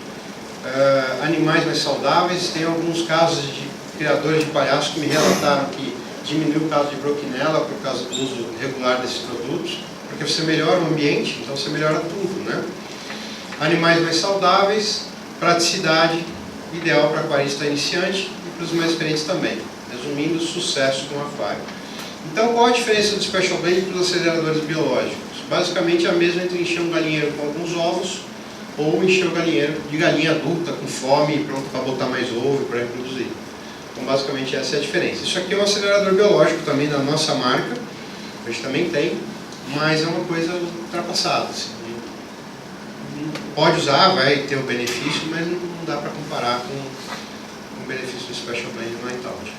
animais mais saudáveis. Tem alguns casos de criadores de palhaços que me relataram que diminuiu o caso de broquinela por causa do uso regular desses produtos, porque você melhora o ambiente, então você melhora tudo, né? Animais mais saudáveis, praticidade, ideal para aquarista iniciante e para os mais experientes também. Resumindo, sucesso com o aquário. Então, qual a diferença do Special Blend para os aceleradores biológicos? Basicamente a mesma entre encher um galinheiro com alguns ovos ou encher o galinheiro de galinha adulta com fome e pronto para botar mais ovo para reproduzir. Então, basicamente essa é a diferença. Isso aqui é um acelerador biológico também da nossa marca, a gente também tem, mas é uma coisa ultrapassada. Assim. Pode usar, vai ter o benefício, mas não dá para comparar com o benefício do Special Blend no Nightout.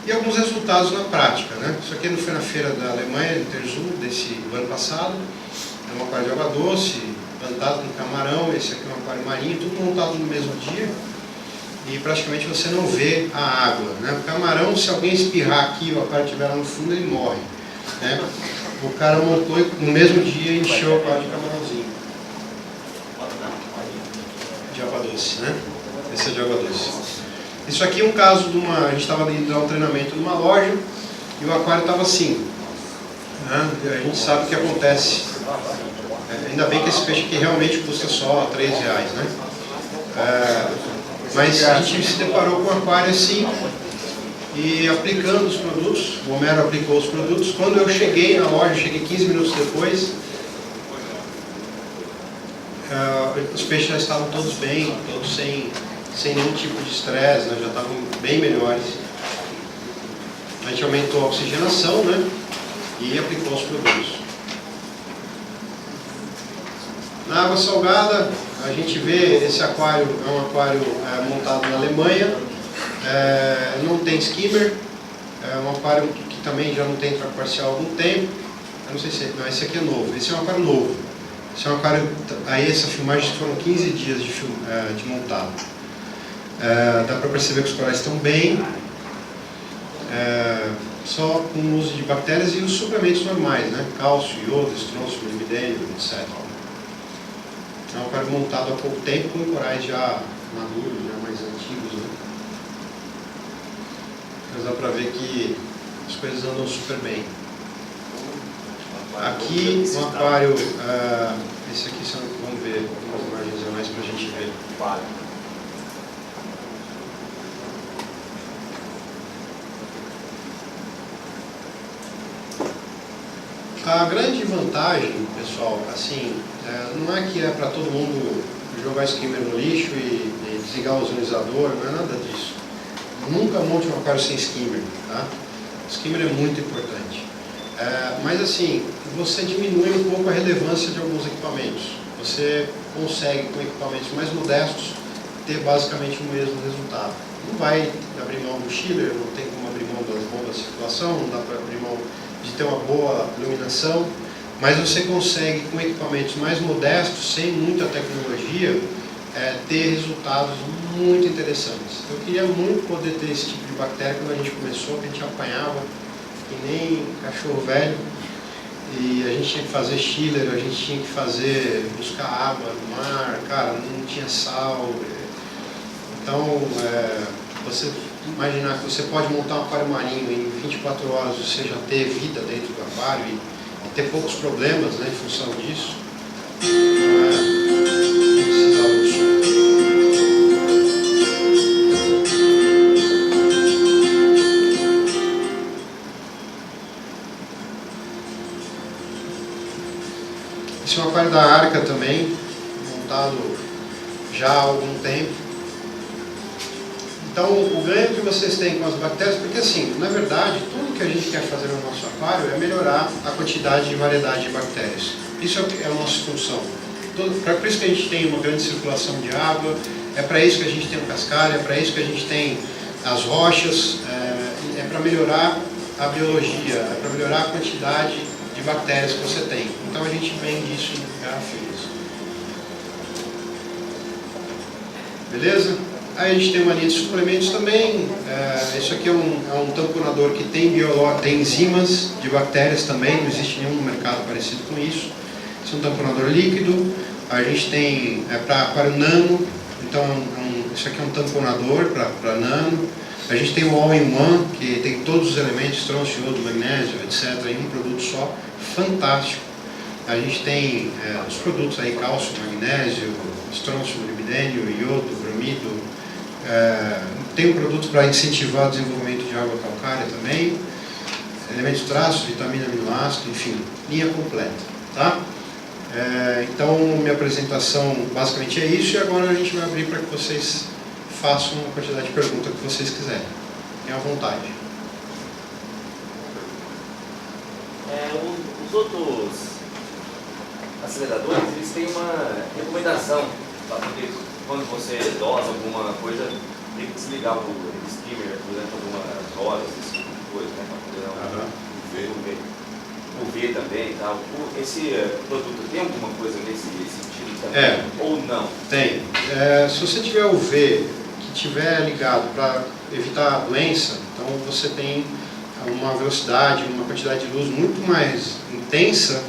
E alguns resultados na prática, né? Isso aqui foi na feira da Alemanha, em Interzum, do ano passado. É um aquário de água doce, plantado com camarão. Esse aqui é um aquário marinho, tudo montado no mesmo dia. E praticamente você não vê a água, né? O camarão, se alguém espirrar aqui e o aquário estiver lá no fundo, ele morre, né? O cara montou e no mesmo dia encheu o aquário de camarãozinho. De água doce, né? Esse é de água doce. Isso aqui é um caso de uma... A gente estava indo dar um treinamento numa loja e o aquário estava assim, né? A gente sabe o que acontece. Ainda bem que esse peixe aqui realmente custa só R$3, né? Mas a gente se deparou com um aquário assim e aplicando os produtos. O Homero aplicou os produtos. Quando eu cheguei na loja, cheguei 15 minutos depois, os peixes já estavam todos bem, todos sem nenhum tipo de estresse, né? Já estavam bem melhores. A gente aumentou a oxigenação, né? E aplicou os produtos. Na água salgada, a gente vê esse aquário, é um aquário montado na Alemanha, não tem skimmer, é um aquário que também já não tem trato parcial há algum tempo. Eu não sei se... Não, esse aqui é novo, esse é um aquário novo. Esse é um aquário... Aí essa filmagem foram 15 dias de montado. Dá para perceber que os corais estão bem, só com o uso de bactérias e os suplementos normais, né? Cálcio, iodo, estrôncio, molibdênio, etc. É um aquário montado há pouco tempo com corais já maduros, já mais antigos, né? Mas dá para ver que as coisas andam super bem. Aqui um aquário, esse aqui são, vamos ver algumas imagens a mais para a gente ver. A grande vantagem, pessoal, assim, não é que é para todo mundo jogar skimmer no lixo e desligar o ozonizador, não é nada disso. Nunca monte um aquário sem skimmer, tá? O skimmer é muito importante. Mas assim, você diminui um pouco a relevância de alguns equipamentos. Você consegue, com equipamentos mais modestos, ter basicamente o mesmo resultado. Não vai abrir mão do chiller, não tem como abrir mão das bombas de circulação, não dá para abrir mão de ter uma boa iluminação, mas você consegue, com equipamentos mais modestos, sem muita tecnologia, ter resultados muito interessantes. Eu queria muito poder ter esse tipo de bactéria quando a gente começou, que a gente apanhava que nem cachorro velho, e a gente tinha que fazer chiller, a gente tinha que buscar água no mar, cara, não tinha sal. Então, você imaginar que você pode montar um aquário marinho em 24 horas, você já ter vida dentro do aquário e ter poucos problemas, né, em função disso, não precisava disso. Esse é um aquário da Arca também, montado já há algum tempo. Então, o ganho que vocês têm com as bactérias, porque assim, na verdade, tudo que a gente quer fazer no nosso aquário é melhorar a quantidade e variedade de bactérias. Isso é a nossa função. Por isso que a gente tem uma grande circulação de água, é para isso que a gente tem o cascalho, é para isso que a gente tem as rochas, é para melhorar a biologia, é para melhorar a quantidade de bactérias que você tem. Então a gente vende isso em garrafinhas. Beleza? Aí a gente tem uma linha de suplementos também. Isso aqui é um tamponador que tem enzimas de bactérias também, não existe nenhum no mercado parecido com isso. esse é um tamponador líquido. A gente tem para aquário nano, então isso aqui é um tamponador para nano. A gente tem o All-in-One, que tem todos os elementos, estronço, iodo, magnésio, etc., em um produto só, fantástico. A gente tem os produtos aí, cálcio, magnésio, estronço, molibdênio, iodo, bromido. Tem um produto para incentivar o desenvolvimento de água calcária também. Elementos traços, vitamina, aminoácido, enfim, linha completa. Tá? Então, minha apresentação basicamente é isso, e agora a gente vai abrir para que vocês façam a quantidade de perguntas que vocês quiserem. Tenham à vontade. Os outros aceleradores, eles têm uma recomendação para poder, quando você dosa alguma coisa, tem que desligar o skimmer durante algumas horas, esse tipo de coisa, né? Para poder não o V também e tal. Esse produto tem alguma coisa nesse sentido também? Ou não? Tem. Se você tiver o V que estiver ligado para evitar a doença, então você tem uma velocidade, uma quantidade de luz muito mais intensa.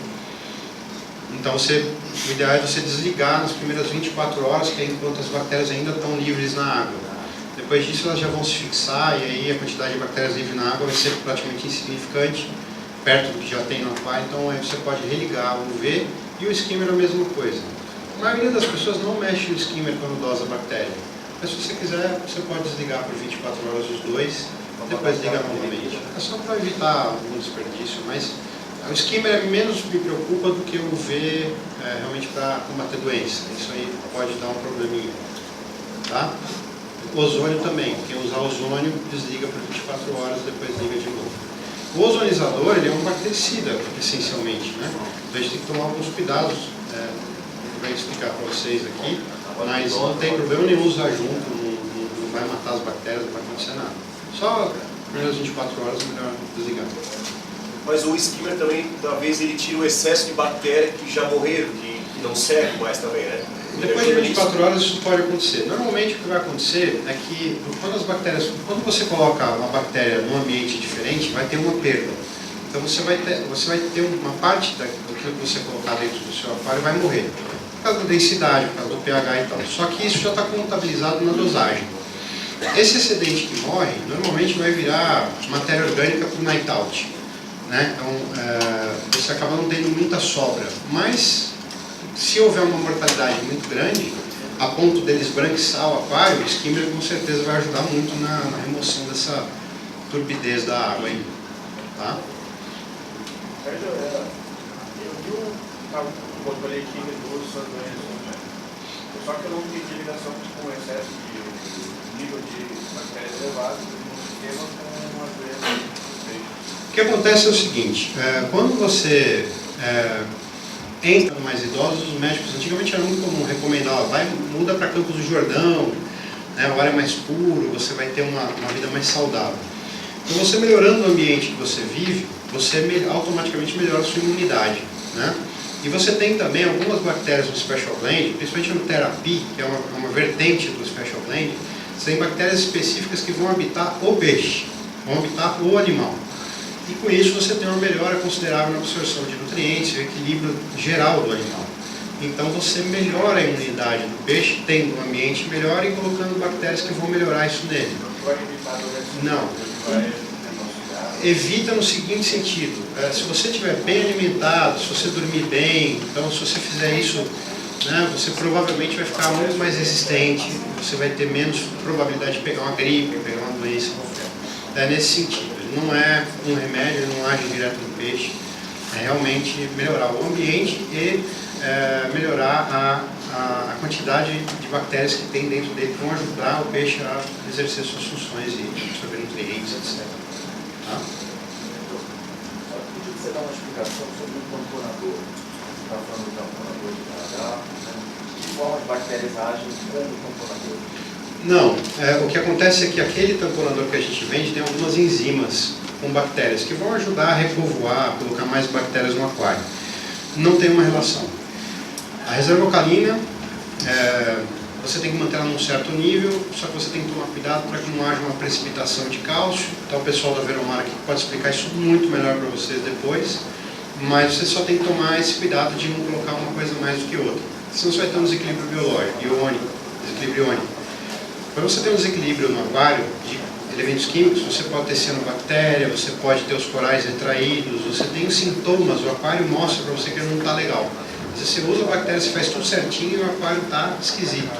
Então o ideal é você desligar nas primeiras 24 horas, que é enquanto as bactérias ainda estão livres na água. Depois disso elas já vão se fixar, e aí a quantidade de bactérias livres na água vai ser praticamente insignificante, perto do que já tem no aquário. Então aí você pode religar o UV, e o skimmer é a mesma coisa. A maioria das pessoas não mexe o skimmer quando dosa a bactéria, mas se você quiser, você pode desligar por 24 horas os dois, depois ligar novamente. É só para evitar algum desperdício, mas o skimmer menos me preocupa do que o UV realmente para combater doença. Isso aí pode dar um probleminha. Tá? O ozônio também. Quem usar ozônio desliga por 24 horas, depois liga de novo. O ozonizador, ele é um bactericida, essencialmente, né? Então a gente tem que tomar alguns cuidados. Eu vou explicar para vocês aqui, mas não tem problema nenhum usar junto, não vai matar as bactérias, não vai acontecer nada. Só primeiras 24 horas é melhor desligar. Mas o skimmer também, talvez ele tire o excesso de bactéria que já morreram, que não serve mais também, né? Depois de 24 horas isso pode acontecer. Normalmente o que vai acontecer é que quando você coloca uma bactéria num ambiente diferente, vai ter uma perda. Então você vai ter uma parte daquilo que você colocar dentro do seu aquário vai morrer. Por causa da densidade, por causa do pH e tal. Só que isso já está contabilizado na dosagem. Esse excedente que morre, normalmente vai virar matéria orgânica para o night out. Né? Então você acaba não tendo muita sobra. Mas se houver uma mortalidade muito grande, a ponto deles branquiçar o aquário, o skimmer com certeza vai ajudar muito na remoção dessa turbidez da água aí. Tá? Eu vi um controle aqui reduz as doenças, né? Só que eu não entendi ligação com o excesso de nível de bactérias elevadas no sistema com as doenças do peixe. O que acontece é o seguinte, quando você entra mais idosos, os médicos antigamente era muito comum recomendar, muda para Campos do Jordão, né, o ar é mais puro, você vai ter uma vida mais saudável. Então você melhorando o ambiente que você vive, você automaticamente melhora a sua imunidade. Né? E você tem também algumas bactérias no Special Blend, principalmente no Therapy, que é uma vertente do Special Blend, você tem bactérias específicas que vão habitar o peixe, vão habitar o animal. E com isso você tem uma melhora considerável na absorção de nutrientes e o equilíbrio geral do animal. Então você melhora a imunidade do peixe, tendo um ambiente melhor e colocando bactérias que vão melhorar isso nele. Não. Evita no seguinte sentido, se você estiver bem alimentado, se você dormir bem, então se você fizer isso, né, você provavelmente vai ficar muito mais resistente, você vai ter menos probabilidade de pegar uma gripe, pegar uma doença qualquer. É nesse sentido, ele não é um remédio, ele não age direto no peixe, é realmente melhorar o ambiente e melhorar a quantidade de bactérias que tem dentro dele, que vão ajudar o peixe a exercer suas funções e absorver nutrientes, etc. Tá? Só que podia você dar uma explicação sobre o tamponador. Você estava falando do tamponador de pH, né? De que forma as bactérias agem com o tamponador? Não, o que acontece é que aquele tamponador que a gente vende tem algumas enzimas com bactérias que vão ajudar a repovoar, colocar mais bactérias no aquário. Não tem uma relação. A reserva alcalina, você tem que manter ela num certo nível, só que você tem que tomar cuidado para que não haja uma precipitação de cálcio. Então o pessoal da Veromar aqui pode explicar isso muito melhor para vocês depois. mas você só tem que tomar esse cuidado de não colocar uma coisa mais do que outra. Senão você vai ter um desequilíbrio biológico, desequilíbrio iônico. Para você ter um desequilíbrio no aquário de elementos químicos, você pode ter cianobactéria, você pode ter os corais retraídos, você tem sintomas, o aquário mostra para você que ele não está legal. Se você usa a bactéria, você faz tudo certinho e o aquário está esquisito.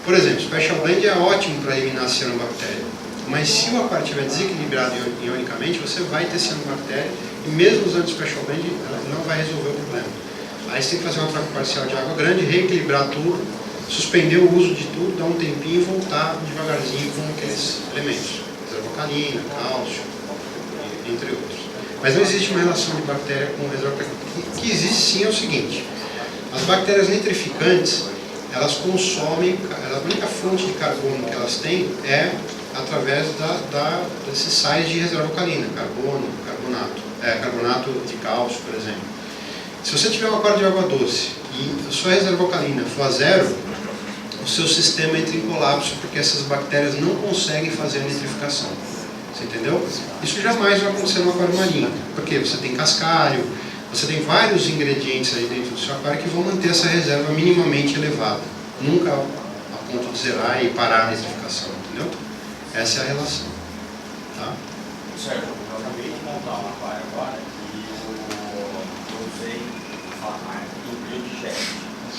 Por exemplo, Special Blend é ótimo para eliminar a cianobactéria, mas se o aquário estiver desequilibrado ionicamente, você vai ter cianobactéria e mesmo usando Special Blend, ela não vai resolver o problema. Aí você tem que fazer uma troca parcial de água grande, reequilibrar tudo, suspender o uso de tudo, dar um tempinho e voltar devagarzinho com aqueles elementos. Reservocalina, cálcio, entre outros. Mas não existe uma relação de bactéria com reservocalina. O que existe sim é o seguinte: as bactérias nitrificantes, elas consomem, a única fonte de carbono que elas têm é através desses sais de reservocalina, carbonato de cálcio, por exemplo. Se você tiver um aquário de água doce e a sua reservocalina for a zero, o seu sistema entra em colapso, porque essas bactérias não conseguem fazer a nitrificação. Você entendeu? Isso jamais vai acontecer no aquário marinho, porque você tem cascalho, você tem vários ingredientes aí dentro do seu aquário que vão manter essa reserva minimamente elevada. Nunca a ponto de zerar e parar a nitrificação, entendeu? Essa é a relação. Tá? Certo, eu acabei de montar um aquário agora e eu usei a marca do Biodigest.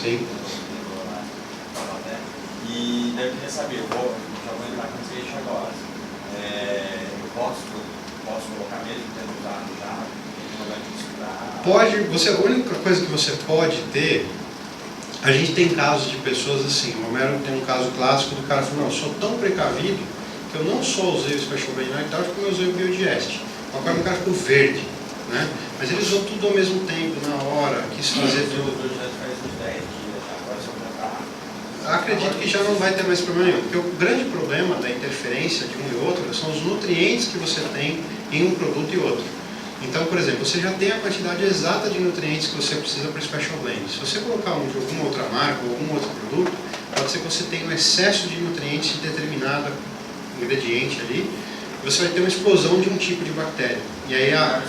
Sim. E eu queria saber, já vou entrar com esse eixo agora. Eu posso colocar mesmo, tendo usado já? Pode, a única coisa que você pode ter, a gente tem casos de pessoas assim, o Homero tem um caso clássico do cara falando, não, eu sou tão precavido que eu não só usei o Special Blend Night, como eu usei o Biodigest. O cara ficou verde, né? Mas ele usou tudo ao mesmo tempo, na hora, quis fazer tudo. O Biodigest faz uns 10 dias, agora só para Acredito que já não vai ter mais problema nenhum, porque o grande problema da interferência de um e outro são os nutrientes que você tem em um produto e outro. Então, por exemplo, você já tem a quantidade exata de nutrientes que você precisa para o Special Blend. Se você colocar um de alguma outra marca ou algum outro produto, pode ser que você tenha um excesso de nutrientes de determinado ingrediente ali, e você vai ter uma explosão de um tipo de bactéria. E aí ela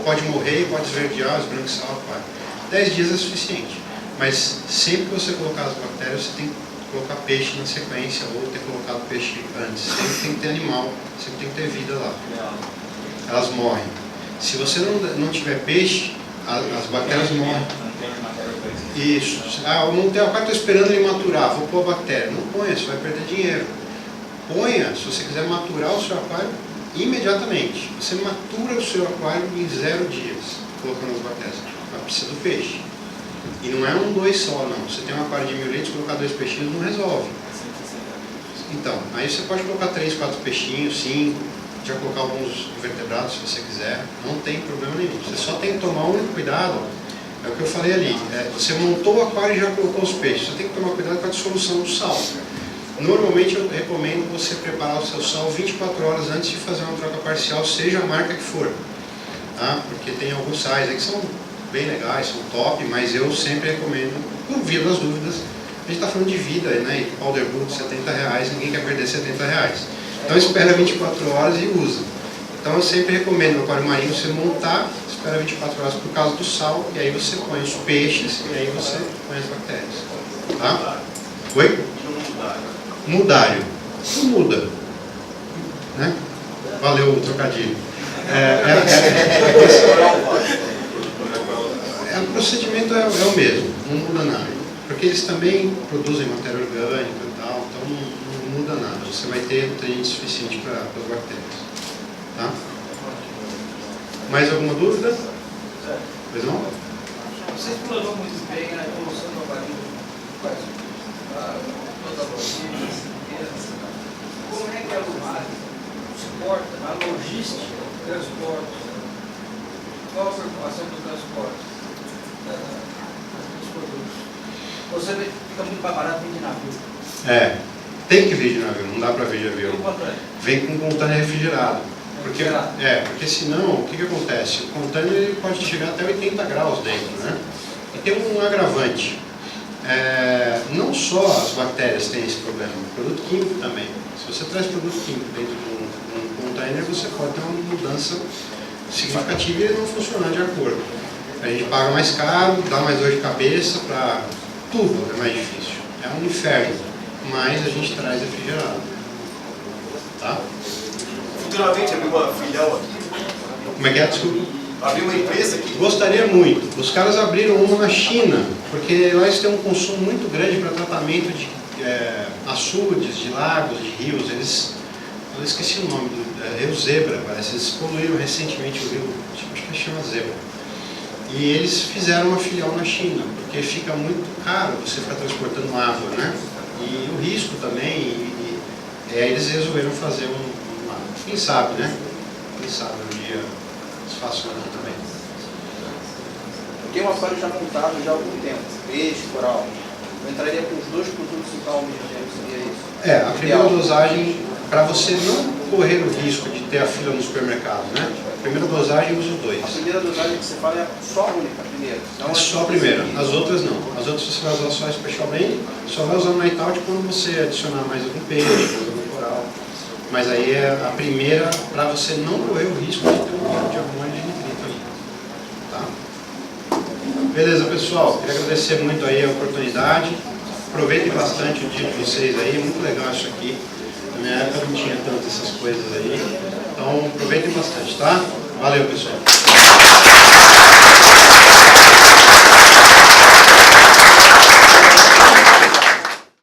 pode morrer, pode esverdear, esbranquiçar o aquário. 10 dias é suficiente. Mas sempre que você colocar as bactérias, você tem que colocar peixe na sequência, ou ter colocado peixe antes. Sempre tem que ter animal, sempre tem que ter vida lá. Elas morrem. Se você não tiver peixe, as bactérias morrem. Isso. Eu não tenho aquário, estou esperando ele maturar, vou pôr a bactéria. Não ponha, você vai perder dinheiro. Ponha, se você quiser maturar o seu aquário, imediatamente. Você matura o seu aquário em 0 dias, colocando as bactérias. Mas precisa do peixe. E não é 1, 2 só, não. Você tem um aquário de 1000 litros, colocar 2 peixinhos não resolve. Então, aí você pode colocar 3, 4 peixinhos, 5, já colocar alguns invertebrados se você quiser, não tem problema nenhum. Você só tem que tomar um cuidado, é o que eu falei ali, você montou o aquário e já colocou os peixes, você tem que tomar cuidado com a dissolução do sal. Normalmente eu recomendo você preparar o seu sal 24 horas antes de fazer uma troca parcial, seja a marca que for. Tá? Porque tem alguns sais aí que são bem legais, são top, mas eu sempre recomendo, por via das dúvidas, a gente está falando de vida, né? E powder blue de R$70, ninguém quer perder R$70. Então espera 24 horas e usa. Então eu sempre recomendo no aquário marinho você montar, espera 24 horas por causa do sal, e aí você põe os peixes e aí você põe as bactérias. Tá? Oi? Mudário. Não muda. Né? Valeu o trocadilho. O procedimento é o mesmo, não muda nada. Porque eles também produzem matéria orgânica e tal, então não muda nada. Você vai ter nutriente suficiente para as bactérias. Tá? Mais alguma dúvida? Pois não? Você explorou muito bem a evolução do aquário, toda a logística, como é que o mar suporta a logística, o transporte? Qual a preocupação do transporte dos produtos? Você fica muito mais barato vir de navio. Tem que vir de navio, não dá para vir de avião. Vem com contêiner refrigerado. Porque senão, o que acontece? O contêiner ele pode chegar até 80 graus dentro, né? E tem um agravante. Não só as bactérias têm esse problema, o produto químico também. Se você traz produto químico dentro de um container, você pode ter uma mudança significativa e ele não funcionar de acordo. A gente paga mais caro, dá mais dor de cabeça, para tudo é mais difícil. É um inferno, mas a gente traz refrigerado. Tá? Futuramente abrir uma filial aqui, Como é que é? Desculpa. abrir uma empresa aqui. Gostaria muito. Os caras abriram uma na China, porque lá eles têm um consumo muito grande para tratamento de açudes, de lagos, de rios. Eu esqueci o nome do Rio Zebra, parece. Eles poluíram recentemente o rio, acho que chama Zebra. E eles fizeram uma filial na China, porque fica muito caro você ficar transportando água, né? E o risco também. E aí eles resolveram fazer quem sabe, né? Quem sabe um dia eles façam aqui também. Eu tenho um aquário já montado já há algum tempo, peixe, coral. Eu entraria com os dois produtos então ao mesmo tempo, seria isso? A primeira dosagem, para você não correr o risco de ter a fila no supermercado, né? A primeira dosagem usa os dois. A primeira dosagem que você fala é só a única, a primeira. Não É só a primeira, as outras não. As outras você vai usar só Special Blend, só vai usar o Night Out quando você adicionar mais algum peixe, algum coral. Mas aí é a primeira para você não correr o risco de ter um nível de hormônio de nitrito aí. Tá? Beleza, pessoal. Queria agradecer muito aí a oportunidade. Aproveitem bastante o dia de vocês aí, muito legal isso aqui. Na minha época não tinha tantas essas coisas aí. Então aproveitem bastante, tá? Valeu, pessoal.